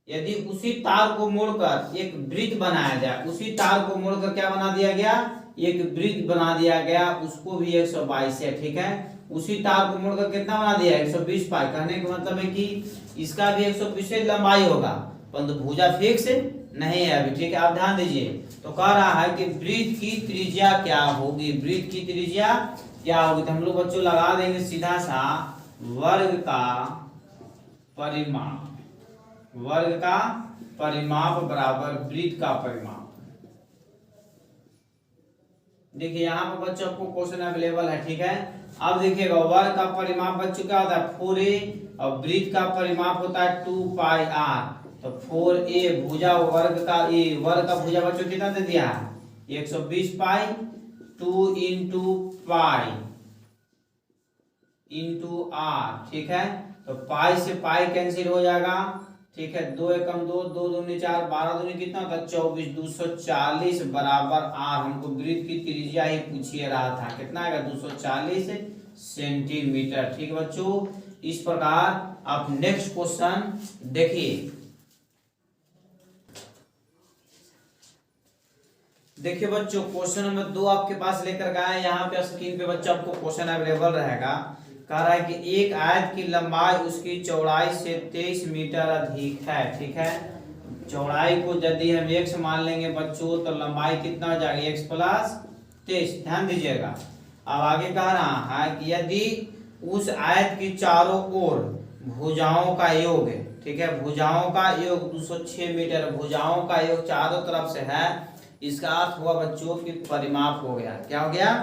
यदि उसी तार को मोड़कर एक वृत्त बनाया जाए, उसी तार को मोड़कर क्या बना दिया गया, एक वृत्त बना दिया गया, उसको भी 122 है। ठीक है, उसी तार को मोड़कर कितना बना दिया 120 पाई, कहने का मतलब है कि इसका भी 120 लंबाई होगा, परंतु भुजा फिक्स नहीं है अभी। ठीक है, आप ध्यान दीजिए, तो कह रहा है कि वृत्त की त्रिज्या क्या होगी, वृत्त की त्रिज्या क्या होगी, तो हम लोग बच्चों लगा देंगे सीधा सा वर्ग का परिमाप, वर्ग का परिमाप बराबर वृत्त का परिमाप। देखिए यहाँ पर बच्चों आपको क्वेश्चन अवेलेबल है। ठीक है, अब देखिएगा वर्ग का परिमाप बच्चों क्या होता है 4a, और वृत्त का परिमाप होता है 2πr, तो 4a भुजा वर्ग का, ये वर्ग का भुजा बच्चों कितना दे दिया है 120 पाई, 2 इंटू पाई इंटू r। ठीक है, तो पाई से पाई कैंसिल हो जाएगा। ठीक है, 2 एकम 2, 2 दूनी 4, 12 दूनी कितना होता है 24, 240 बराबर r। हमको वृत्त की त्रिज्या ही पूछिए रहा था, कितना आएगा 240 सेंटीमीटर। ठीक बच्चों, इस प्रकार आप नेक्स्ट क्वेश्चन देखिए। देखिए बच्चों, क्वेश्चन नंबर 2 आपके पास लेकर गए हैं, यहाँ पे स्क्रीन पे बच्चों आपको क्वेश्चन अवेलेबल रहेगा। कह रहा है कि एक आयत की लंबाई उसकी चौड़ाई से 23 मीटर अधिक है। ठीक है, चौड़ाई को यदि हम x मान लेंगे बच्चों तो लंबाई कितना हो जाएगा x प्लस 23। ध्यान दीजिएगा, अब आगे कह रहा है कि यदि उस आयत की चारों ओर भुजाओं का योग ठीक है। भुजाओं का योग 206 मीटर, भुजाओं का योग चारों तरफ से है। इसका अर्थ हुआ बच्चों की परिमाप हो गया। क्या हो गया?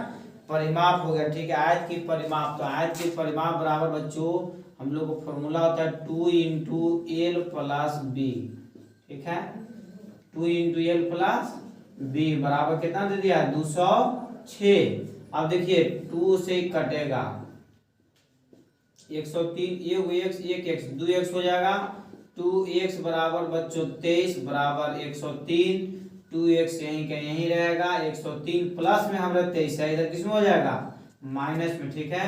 परिमाप हो गया, ठीक है। आयत की परिमाप, तो आयत की परिमाप बराबर बच्चों हम लोग को फॉर्मूला होता है 2 इंटू एल प्लस बी, ठीक है। 2 इंटू एल प्लस बी बराबर कितना दे दिया? 206। अब देखिए 2 से कटेगा 103, एक एक्स 2 एक्स हो जाएगा। 2x बराबर बच्चों 23 बराबर 103। 2x यहीं का यहीं रहेगा। 103 प्लस में हमारा 23 है, इधर किसमें हो जाएगा? माइनस में, ठीक है।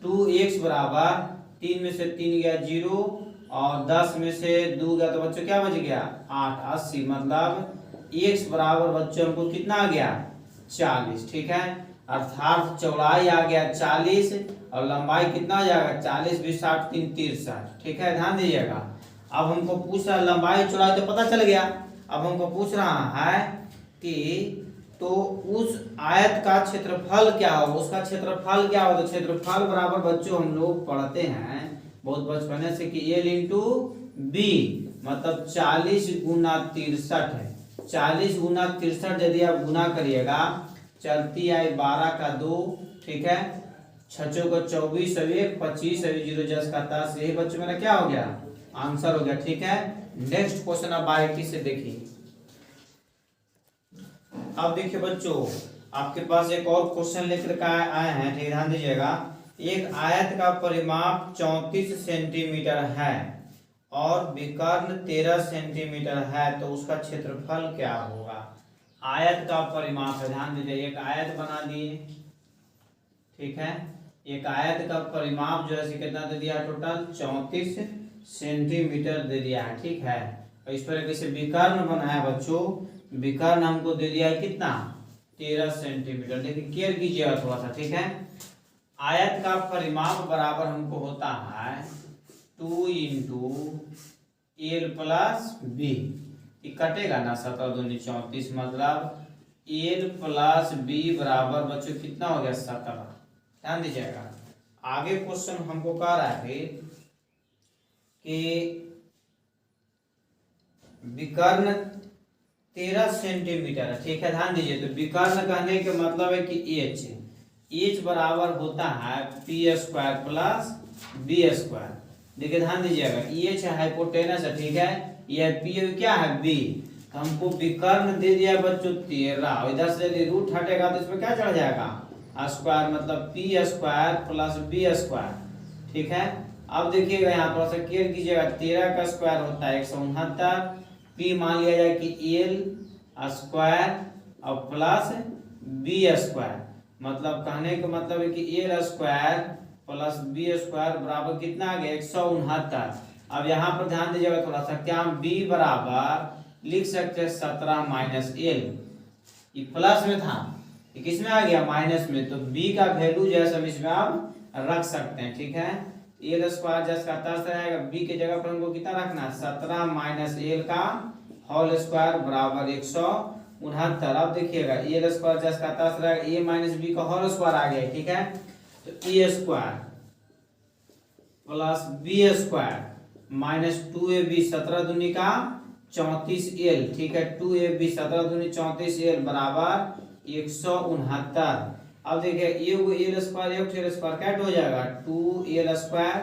2x बराबर 3 में से 3 गया 0 और 10 में से 2 गया तो बच्चों क्या बच गया? 8, 80। मतलब x बराबर बच्चों हमको कितना आ गया? 40, ठीक है। अर्थात चौड़ाई आ गया 40 और लंबाई कितना हो जाएगा? 40 20 60 3 63, ठीक है। ध्यान दीजिएगा। अब हमको पूछ रहा लंबाई चौड़ाई तो पता चल गया। अब हमको पूछ रहा है कि तो उस आयत का क्षेत्रफल क्या हो, उसका क्षेत्रफल क्या हो? तो क्षेत्रफल बराबर बच्चों हम लोग पढ़ते हैं बहुत बचपने से कि एल इंटू बी, मतलब 40 गुना 63 है। 40 गुना 63 यदि आप गुना करिएगा, चलती आई 12 का 2, ठीक है। 6 को 24 और 1 25 और 0 10 का 10, यही बच्चों मेरा क्या हो गया? आंसर हो गया, ठीक है। नेक्स्ट क्वेश्चन आप बारीकी से देखिए। अब देखिए बच्चों आपके पास एक और क्वेश्चन लेकर के आए हैं, ठीक है। ध्यान दीजिएगा। एक आयत का परिमाप 34 सेंटीमीटर है और विकर्ण 13 सेंटीमीटर है, तो उसका क्षेत्रफल क्या होगा? आयत का परिमाप है, ध्यान दीजिए। एक आयत बना दिए, ठीक है। एक आयत का परिमाप जो है कितना दे दिया? टोटल 34 सेंटीमीटर दे दिया है, ठीक है। और इस तरीके से विकर्ण बनाया बच्चों, विकर्ण हमको दे दिया है कितना? 13 सेंटीमीटर। लेकिन केयर कीजिएगा थोड़ा सा, ठीक है। आयत का परिमाप बराबर हमको होता है 2 इंटू एल प्लस बी, कटेगा ना 17 दूनी 34, मतलब एल प्लस बी बराबर बच्चों कितना हो गया? 17। ध्यान दीजिएगा। आगे क्वेश्चन हमको कह रहा है कि विकर्ण 13 सेंटीमीटर है, ठीक है। ध्यान दीजिए। तो विकर्ण कहने के मतलब है कि एच बराबर होता है p square plus B square. देखिए ध्यान दीजिएगा, एच है हाइपोटेनस है, ठीक है। यह पी क्या है? बी। तो हमको विकर्ण दे दिया बच्चों 13, इधर से यदि रूट हटेगा तो इसमें क्या चढ़ जाएगा? स्क्वायर, मतलब p square plus B square, ठीक है। अब देखिएगा यहाँ थोड़ा सा केयर कीजिएगा। 13 का स्क्वायर होता है 169, पी मान लिया जाए कि एल स्क्वायर और प्लस बी स्क्वायर, मतलब कहने का मतलब है कि l square plus B square बराबर कितना आ गया? 169। अब यहाँ पर ध्यान दीजिएगा थोड़ा सा, क्या हम बी बराबर लिख सकते हैं 17 माइनस एल, ये प्लस में था, ये किस में आ गया? माइनस में। तो बी का वैल्यू जैसे हम इसमें आप रख सकते हैं, ठीक है। एल स्क्वायर जैसा 10 रहेगा, बी के जगह पर हमको कितना रखना है? 17 माइनस एल का होल स्क्वायर बराबर 169। अब देखिएगा एल स्क्वायर जैसा 10 रहेगा, ए माइनस बी का होल स्क्वायर आ गया, ठीक है। तो ए square plus B square minus 2ab 17 दूनी का 34l, ठीक है। 2ab 17 दूनी 34l बराबर 169। अब देखिए l square l square cut हो जाएगा 2l स्क्वायर,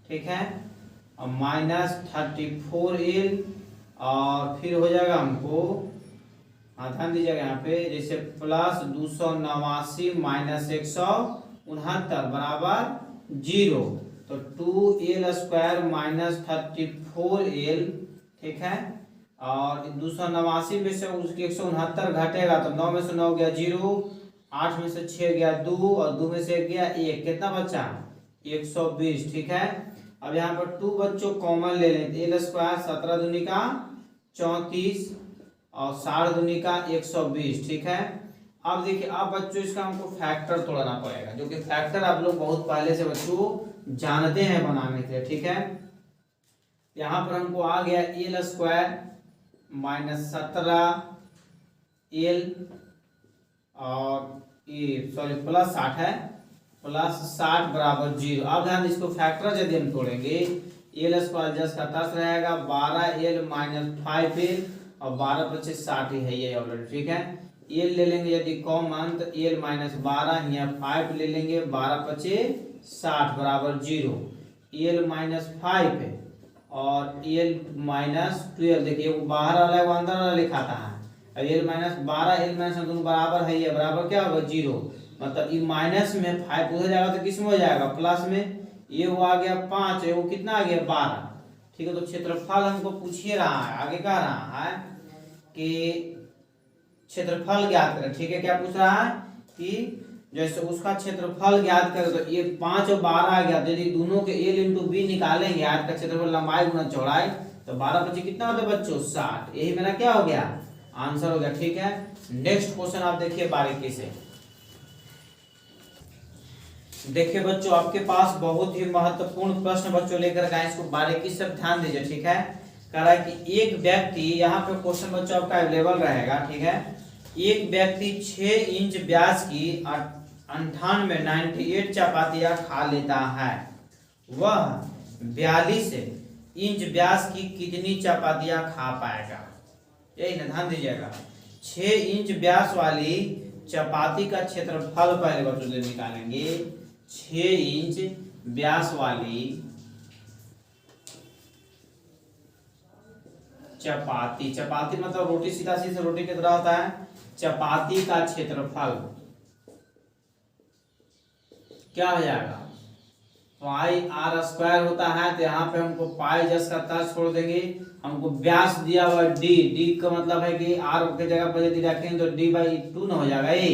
ठीक है, और माइनस 34l और फिर हो जाएगा हमको, ध्यान दीजिएगा यहाँ पे, जैसे प्लस 289 माइनस 169 बराबर 0। तो 2l स्क्वायर माइनस 34l, ठीक है। और 289 में से उसकी 169 घटेगा तो 9 में से 9 गया 0, 8 में से 6 गया 2 और 2 में से 1 गया 1, कितना बचा? 120, ठीक है। अब यहाँ पर 2 बच्चों कॉमन ले लें, एल स्क्वायर 17 दूनी का 34 और 60 दूनी का 120, ठीक है। अब देखिए अब बच्चों इसका हमको फैक्टर तोड़ना पड़ेगा, जो कि फैक्टर आप लोग बहुत पहले से बच्चों जानते हैं बनाने के, ठीक है। यहाँ पर हमको आ गया एल स्क्वायर माइनस 17 एल और ये सॉरी प्लस 60 है, प्लस 60 बराबर 0। अब ध्यान इसको फैक्टर यदि हम तोड़ेंगे, एल स्क्वायर जस्ट का तस रहेगा 12l माइनस 5l और 12×5 = 60 है ये ऑलरेडी, ठीक है। एल ले लेंगे यदि कॉमन तो एल माइनस 12 यहाँ 5 ले लेंगे 12×5 = 60 बराबर 0। एल माइनस 5 है और एल माइनस 12, देखिए वो बाहर वाला है वो अंदर वाला लिखाता है। अब एल माइनस 12 एल माइनस दोनों बराबर है, ये बराबर क्या होगा 0, मतलब ये माइनस में 5 उधर जाएगा तो किस में हो जाएगा प्लस में, ये वो आ गया 5, ये वो कितना आ गया 12, ठीक है। तो क्षेत्रफल हमको पूछिए रहा है, आगे कह रहा है कि क्षेत्रफल ज्ञात करें, ठीक है। क्या पूछ रहा है कि जैसे उसका क्षेत्रफल ज्ञात करें तो ये 5 और 12 आ गया, यदि दोनों के एल इंटू बी निकालेंगे आयत का क्षेत्रफल लंबाई गुना चौड़ाई तो 12×5 कितना होता है बच्चों 60, यही मेरा क्या हो गया आंसर हो गया, ठीक है। नेक्स्ट क्वेश्चन आप देखिए बारीकी से। देखिए बच्चों आपके पास बहुत ही महत्वपूर्ण प्रश्न बच्चों लेकर आए, इसको बारीकी से ध्यान दीजिए, ठीक है। कह रहा है कि एक व्यक्ति, यहाँ पे क्वेश्चन बच्चों आपका अवेलेबल रहेगा, ठीक है। एक व्यक्ति 6 इंच व्यास की 98 चपातियां खा लेता है, वह 42 इंच व्यास की कितनी चपातियां खा पाएगा, यही ना ध्यान दीजिएगा। 6 इंच व्यास वाली चपाती का क्षेत्रफल पहले बच्चों से निकालेंगे। 6 इंच व्यास वाली चपाती, चपाती मतलब रोटी, सीधा सीधा रोटी की तरह होता है। चपाती का क्षेत्रफल क्या हो जाएगा, पाई आर स्क्वायर होता है, तो यहाँ पे हमको पाई जस का तर्ज छोड़ देंगे। हमको व्यास दिया हुआ डी, डी का मतलब है कि आर के जगह पर यदि रखेंगे तो d/2 ना हो जाएगा ए,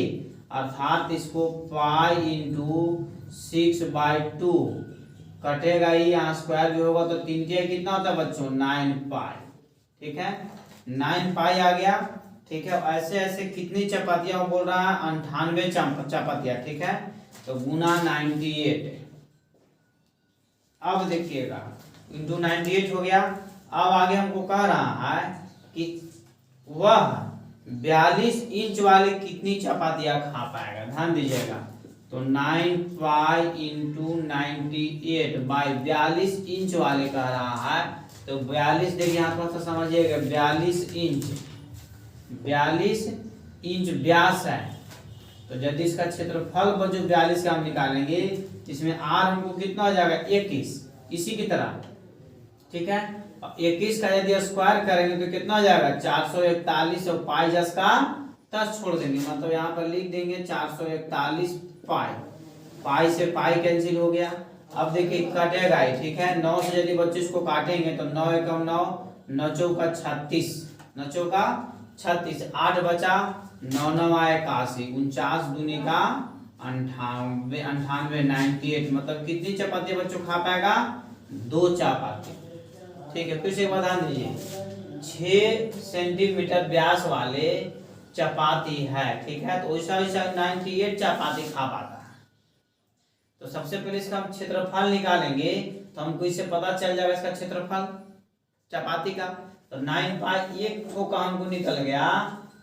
अर्थात इसको पाई इंटू 6/2 कटेगा, ये यहाँ स्क्वायर भी होगा तो 3 के कितना होता है बच्चों 9 पाई, ठीक है। 9 पाई आ गया, ठीक है। ऐसे ऐसे कितनी चपातियां बोल रहा है 98 चपातियां, ठीक है। तो गुना 98, अब देखिएगा इंटू 98 हो गया। अब आगे हमको कह रहा है कि वह 42 इंच वाले कितनी चपातियां खा पाएगा, ध्यान दीजिएगा। तो 9 पाई इंटू 98 बाई 42 इंच वाले कह रहा है, तो 42 देखिए यहाँ थोड़ा सा समझिएगा, 42 इंच व्यास है, तो यदि इसका क्षेत्रफल जो 42 का हम निकालेंगे, इसमें आर हमको कितना हो जाएगा 21, इसी की तरह, ठीक है। 21 का यदि स्क्वायर करेंगे तो कितना हो जाएगा 441 और पाई जस का तस छोड़ देंगे, मतलब यहाँ पर लिख देंगे 441 पाई, पाई से पाई कैंसिल हो गया। अब देखिए कटेगा ही, ठीक है। 9 से यदि बच्चे इसको काटेंगे तो 9 एकम 9, 9 चौका 36, 9 चौका 36, 8 बचा, 9 9 आए 81, 49 दूनी का 98, 98 मतलब कितनी चपाती बच्चों खा पाएगा 2 चपाती, ठीक है। फिर से ध्यान दीजिए 6 सेंटीमीटर व्यास वाले चपाती है, ठीक है। तो वैसा वैसा 98 चपाती खा पाता है। तो सबसे पहले इसका हम क्षेत्रफल निकालेंगे, तो हमको इससे पता चल जाएगा इसका क्षेत्रफल चपाती का। तो 9 पाई एक ठो का हमको निकल गया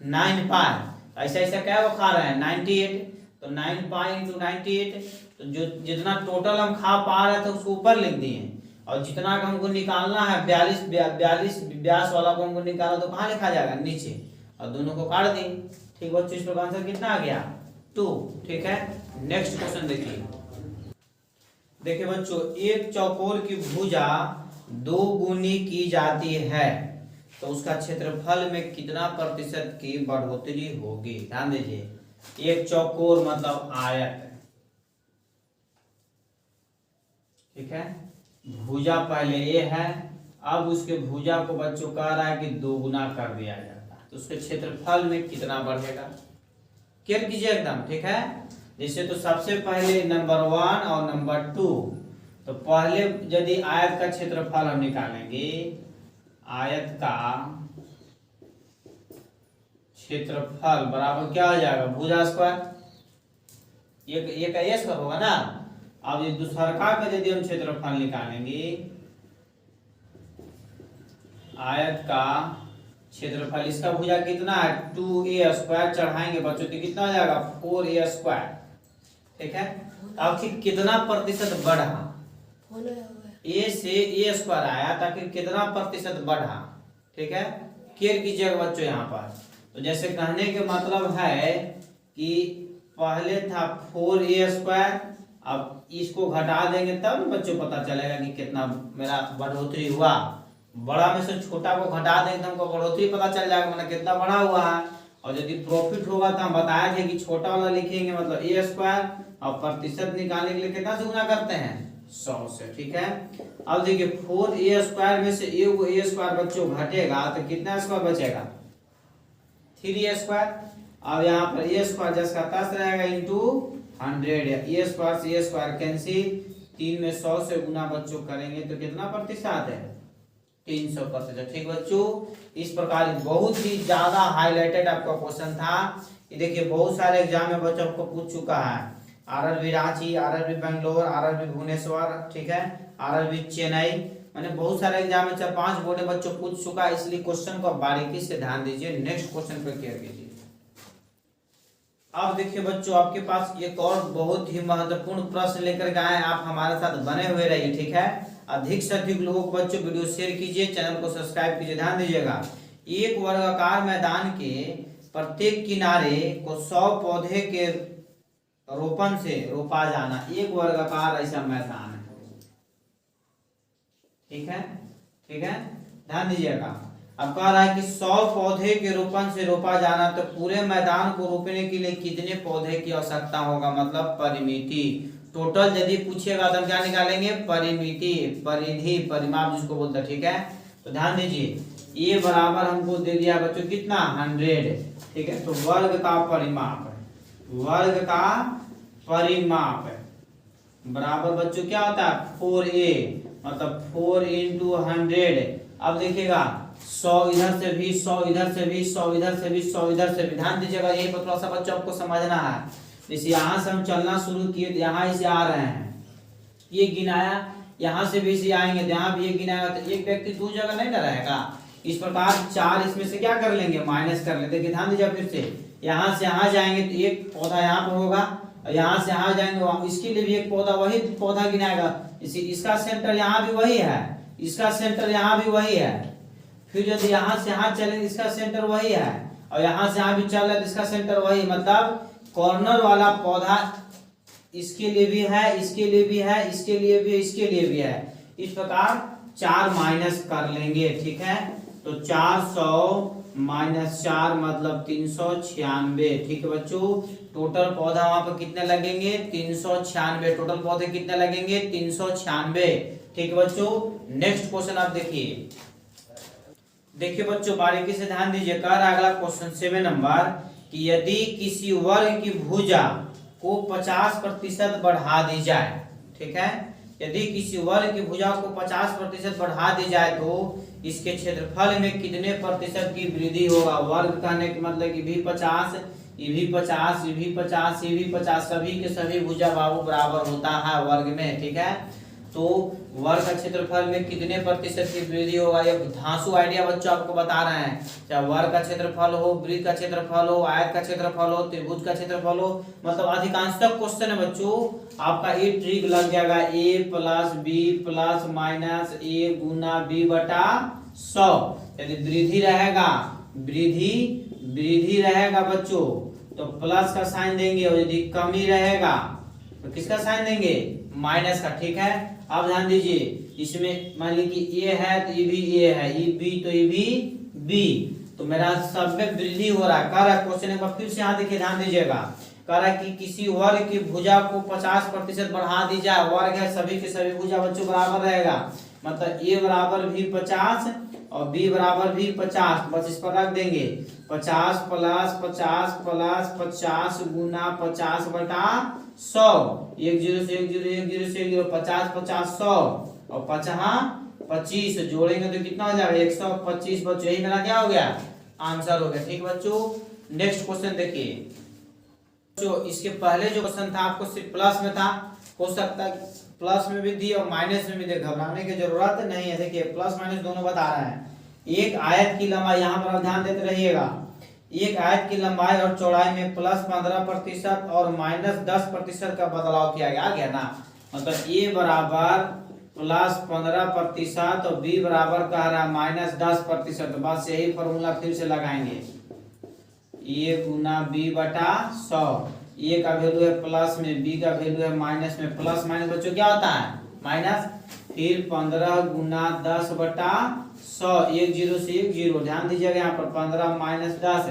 9 पाई, ऐसा ऐसा क्या वो खा रहे हैं 98, तो 9 पाई इंटू 98, तो जो जितना टोटल हम खा पा रहे थे उसको ऊपर लिख दिए, और जितना का हमको निकालना है 42 व्यास वाला को हमको निकाला तो कहाँ लिखा जाएगा नीचे, और दोनों को काट दें, ठीक बच्चों। इस प्रकार आंसर कितना आ गया 2, ठीक है। नेक्स्ट क्वेश्चन देखिए। देखिए बच्चों एक चौकोर की भुजा 2 गुनी की जाती है तो उसका क्षेत्रफल में कितना प्रतिशत की बढ़ोतरी होगी, ध्यान दीजिए। एक चौकोर मतलब आयत, ठीक है। भुजा पहले ये है, अब उसके भुजा को बच्चों कह रहा है कि 2 गुना कर दिया जाता है, तो उसके क्षेत्रफल में कितना बढ़ेगा, क्लियर कीजिए एकदम, ठीक है। जैसे तो सबसे पहले नंबर 1 और नंबर 2, तो पहले यदि आयत का क्षेत्रफल हम निकालेंगे, आयत का क्षेत्रफल बराबर क्या हो जाएगा भुजा स्क्वायर, ये का ये स्क्वायर होगा ना। अब ये दूसरा का यदि हम क्षेत्रफल निकालेंगे, आयत का क्षेत्रफल, इसका भुजा कितना है 2a स्क्वायर, चढ़ाएंगे बच्चों तो कितना हो जाएगा 4a स्क्वायर, ठीक है। अब कितना प्रतिशत बढ़ा, ए से ए स्क्वायर आया ताकि कितना प्रतिशत बढ़ा, ठीक है। केयर कीजिएगा बच्चों यहाँ पर। तो जैसे कहने के मतलब है कि पहले था 4a स्क्वायर, अब इसको घटा देंगे तब बच्चों पता चलेगा कि कितना मेरा बढ़ोतरी हुआ। बड़ा में से छोटा को घटा देंगे तो हमको बढ़ोतरी पता चल जाएगा, मतलब कितना बढ़ा हुआ है। और यदि प्रॉफिट होगा तो हम बताए थे कि छोटा वाला लिखेंगे मतलब ए स्क्वायर, और प्रतिशत निकालने के लिए कितना से गुना करते हैं 100 से, ठीक है। अब देखिए 4a स्क्वायर में से एक ए स्क्वायर बच्चों घटेगा तो कितना स्क्वायर बचेगा 3a स्क्वायर। अब यहाँ पर ए स्क्वायर जैसा तस रहेगा इंटू 100, ए स्क्वायर से ए स्क्वायर कैंसिल, 3 में 100 से गुना बच्चों करेंगे तो कितना प्रतिशत है 300%, ठीक बच्चों। इस प्रकार बहुत ही ज्यादा हाईलाइटेड आपका क्वेश्चन था। ये देखिए बहुत सारे एग्जाम में बच्चों को पूछ चुका है, RRB Ranchi, RRB Bangalore, RRB Bhubaneswar, ठीक है, आरआरबी चेन्नई, मैंने बहुत सारे एग्जाम में 4-5 बोर्ड में बच्चों पूछ चुका है, इसलिए क्वेश्चन को बारीकी से ध्यान दीजिए, नेक्स्ट क्वेश्चन पर केयर कीजिए। अब देखिए बच्चों आपके पास एक और बहुत ही महत्वपूर्ण प्रश्न लेकर के आए, आप हमारे साथ बने हुए रहिए, ठीक है। अधिक से अधिक लोगों को बच्चों वीडियो शेयर कीजिए, चैनल को सब्सक्राइब कीजिए। ध्यान दीजिएगा, एक वर्गाकार मैदान के प्रत्येक किनारे को 100 पौधे के रोपण से रोपा जाना, एक वर्गाकार ऐसा मैदान है, ठीक है, ठीक है। ध्यान दीजिएगा, अब कह रहा है कि 100 पौधे के रोपण से रोपा जाना, तो पूरे मैदान को रोपने के लिए कितने पौधे की आवश्यकता होगा, मतलब परिमिति। टोटल यदि पूछेगा तो हम क्या निकालेंगे परिमिति, परिधि, परिमाप जिसको बोलते हैं, ठीक है। तो ध्यान दीजिए ये बराबर हमको दे दिया बच्चों कितना 100, ठीक है। तो वर्ग का परिमाप है, वर्ग का परिमाप है बराबर बच्चों क्या होता है 4a, मतलब 4 इंटू 100। अब देखिएगा 100 इधर से भी, 100 इधर से भी, 100 इधर से भी, 100 इधर से भी। ध्यान दीजिएगा, यही पर थोड़ा सा बच्चों आपको समझना है। जैसे यहाँ से हम चलना शुरू किए तो यहाँ से आ रहे हैं, ये गिनाया, यहाँ से भी इसे आएंगे तो यहाँ भी ये गिनाया, तो एक व्यक्ति 2 जगह नहीं ना रहेगा। इस प्रकार 4 इसमें से क्या कर लेंगे माइनस कर लेते। देखिए ध्यान दीजिए, फिर से यहाँ से यहाँ जाएंगे तो एक पौधा यहाँ पर होगा, यहाँ से यहाँ जाएंगे इसके लिए भी एक पौधा, वही पौधा गिनाएगा। इसका सेंटर यहाँ भी वही है, इसका सेंटर यहाँ भी वही है। फिर यदि यहाँ से यहाँ चले इसका सेंटर वही है, और यहाँ से यहाँ भी चल रहे तो इसका सेंटर वही, मतलब कॉर्नर वाला पौधा इसके लिए भी है, इसके लिए भी है, इसके लिए भी, इसके लिए भी है। इस प्रकार 4 माइनस कर लेंगे, ठीक है। तो 400 माइनस 4 मतलब 396, ठीक है बच्चों। टोटल पौधा वहां पर कितने लगेंगे 396, टोटल पौधे कितने लगेंगे 396, ठीक है बच्चों। नेक्स्ट क्वेश्चन आप देखिए, देखिए बच्चों बारीकी से ध्यान दीजिए। कह रहा है अगला क्वेश्चन 7 नंबर कि यदि किसी वर्ग की भुजा को 50% बढ़ा दी जाए, ठीक है, यदि किसी वर्ग की भुजा को 50% बढ़ा दी जाए तो इसके क्षेत्रफल में कितने प्रतिशत की वृद्धि होगा। वर्ग कहने के मतलब कि भी 50, ये भी 50, ये भी 50, ये भी 50, सभी के सभी भुजा बाबू बराबर होता है वर्ग में, ठीक है। तो वर्ग का क्षेत्रफल में कितने प्रतिशत की वृद्धि होगा, ये धांसू आइडिया बच्चों आपको बता रहे हैं। चाहे वर्ग का क्षेत्रफल हो, वृत्त का क्षेत्रफल हो, आयत का क्षेत्रफल हो, त्रिभुज का क्षेत्रफल हो, मतलब अधिकांशतः क्वेश्चन है बच्चों आपका ये ट्रिक लग जाएगा a plus b plus minus a गुना b बटा 100। यदि वृद्धि रहेगा, वृद्धि रहेगा बच्चों तो प्लस का साइन देंगे, और यदि कमी रहेगा तो किसका साइन देंगे माइनस का, ठीक है। अब ध्यान दीजिए, इसमें मान लीजिए कि a है तो ये भी a है, ये b तो ये भी b, तो मेरा सब में वृद्धि हो रहा है। कह रहा है क्वेश्चन एक बार फिर से यहाँ देखिए, ध्यान दीजिएगा। कह रहा है कि किसी वर्ग की भुजा को 50% बढ़ा दी जाए, वर्ग है सभी के सभी भुजा बच्चों बराबर रहेगा, मतलब a बराबर भी 50 और b बराबर भी 50, बस इस पर रख देंगे 50 प्लस 50 प्लस 50 गुना 50 बटा 100, 1 0 से 1 0, 1 0 से 1 0, 50 50 100 और 50 25 जोड़ेंगे तो कितना हो जाएगा 125 बच्चों, यही मेरा क्या हो गया आंसर हो गया, ठीक बच्चों। नेक्स्ट क्वेश्चन देखिए, जो इसके पहले जो क्वेश्चन था आपको सिर्फ प्लस में था, हो सकता है प्लस में भी दी और माइनस में भी दी, घबराने की जरूरत नहीं है। देखिए प्लस माइनस दोनों बता रहा है। एक आयत की लंबाई, यहाँ पर ध्यान देते रहिएगा, एक आयत की लंबाई और चौड़ाई में प्लस 15% और माइनस 10% का बदलाव किया गया ना, मतलब a बराबर प्लस 15% और बी बराबर कह रहा है -10%। तो बस यही फॉर्मूला फिर से लगाएंगे, ए गुना बी बटा 100। ए का वैल्यू है प्लस में, बी का वैल्यू है माइनस में। प्लस माइनस बच्चों क्या होता है? माइनस। फिर 15 गुना 10 बटा 100, 1 0 से 1 0। ध्यान दीजिएगा यहाँ पर 15 माइनस 10,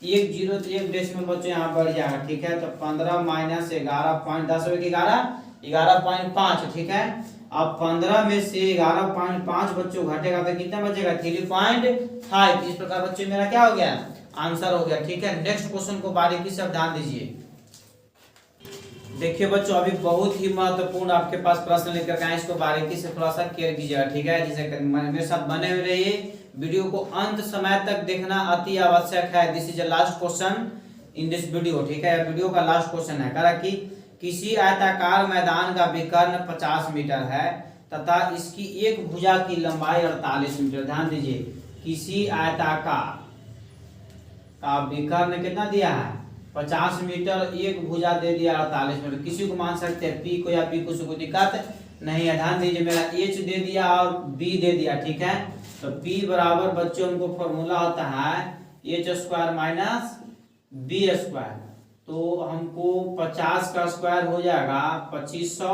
1 0 तो 1 डेसिमल बच्चों यहाँ बढ़ जाएगा, ठीक है। तो 15 माइनस 11.10 11.5, ठीक है। अब 15 में से 11.5 बच्चों घटेगा तो कितना बचेगा? 3.5। इस प्रकार बच्चों मेरा क्या हो गया? आंसर हो गया, ठीक है। नेक्स्ट क्वेश्चन को बारीकी से ध्यान दीजिए। देखिए बच्चों, अभी बहुत ही महत्वपूर्ण आपके पास प्रश्न लेकर आए, इसको बारीकी से थोड़ा सा केयर कीजिएगा, ठीक है। जिसे मेरे साथ बने हुए रहिए, वीडियो को अंत समय तक देखना अति आवश्यक है। This is the last question in this video, ठीक है। वीडियो का लास्ट क्वेश्चन है, कहा कि किसी आयताकार मैदान का विकर्ण 50 मीटर है तथा इसकी एक भुजा की लंबाई 48 मीटर। ध्यान दीजिए, किसी आयताकार का विकर्ण कितना दिया है? 50 मीटर, एक भुजा दे दिया 48 मीटर। किसी को मान सकते हैं पी को या पी को, कोई दिक्कत नहीं है। ध्यान दीजिए, मेरा एच दे दिया और बी दे दिया, ठीक है। तो पी बराबर बच्चों हमको फॉर्मूला होता है h square minus b square. तो हमको 50 का स्क्वायर हो जाएगा 2500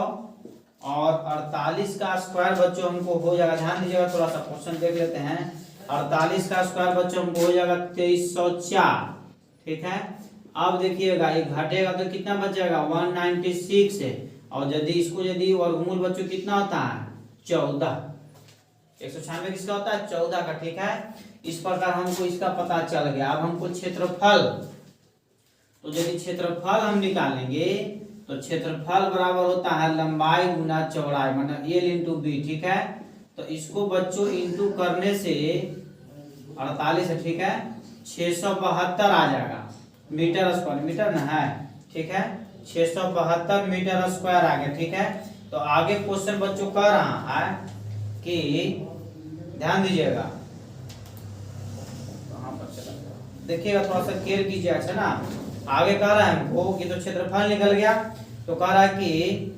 और 48 का स्क्वायर बच्चों हमको हो जाएगा। ध्यान दीजिएगा, थोड़ा सा क्वेश्चन देख लेते हैं। 48 का स्क्वायर बच्चों हमको हो जाएगा 2304, ठीक है। अब देखिएगा ये घटेगा तो कितना बच जाएगा? 196 है। और यदि इसको यदि वर्गमूल बच्चों कितना होता है? 14। 196 किसका होता है? 14 का, ठीक है। इस प्रकार हमको इसका पता चल गया। अब हमको क्षेत्रफल, तो यदि क्षेत्रफल हम निकालेंगे तो क्षेत्रफल बराबर होता है लंबाई गुना चौड़ाई, मतलब एल इंटू बी, ठीक है। तो इसको बच्चों इंटू करने से 48 है, ठीक है, 672 आ जाएगा मीटर स्क्वायर, मीटर ना है, ठीक है। 672 मीटर स्क्वायर आ गया, ठीक है। तो आगे क्वेश्चन बच्चों कह रहा है कि ध्यान दीजिएगा, कहां पर चला गया देखिएगा, थोड़ा सा केयर कीजिए, अच्छा ना। आगे कह रहा है हमको कि तो क्षेत्रफल निकल गया, तो कह रहा है कि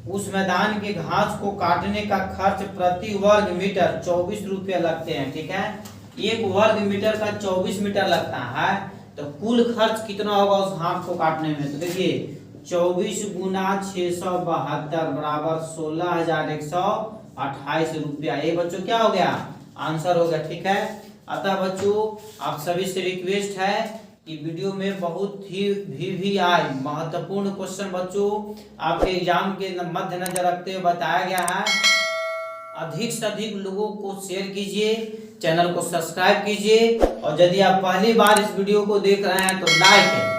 उस मैदान के घास को काटने का खर्च प्रति वर्ग मीटर 24 रुपया लगते हैं, ठीक है। एक वर्ग मीटर का 24 मीटर लगता है, तो कुल खर्च कितना होगा उस घास को काटने में? तो देखिए 24 गुना 672 बराबर 16,128 रुपया। ये बच्चों क्या हो गया? आंसर हो गया, ठीक है। अतः बच्चों आप सभी से रिक्वेस्ट है कि वीडियो में बहुत ही VVI महत्वपूर्ण क्वेश्चन बच्चों आपके एग्जाम के मद्देनजर रखते हुए बताया गया है। अधिक से अधिक लोगों को शेयर कीजिए, चैनल को सब्सक्राइब कीजिए, और यदि आप पहली बार इस वीडियो को देख रहे हैं तो लाइक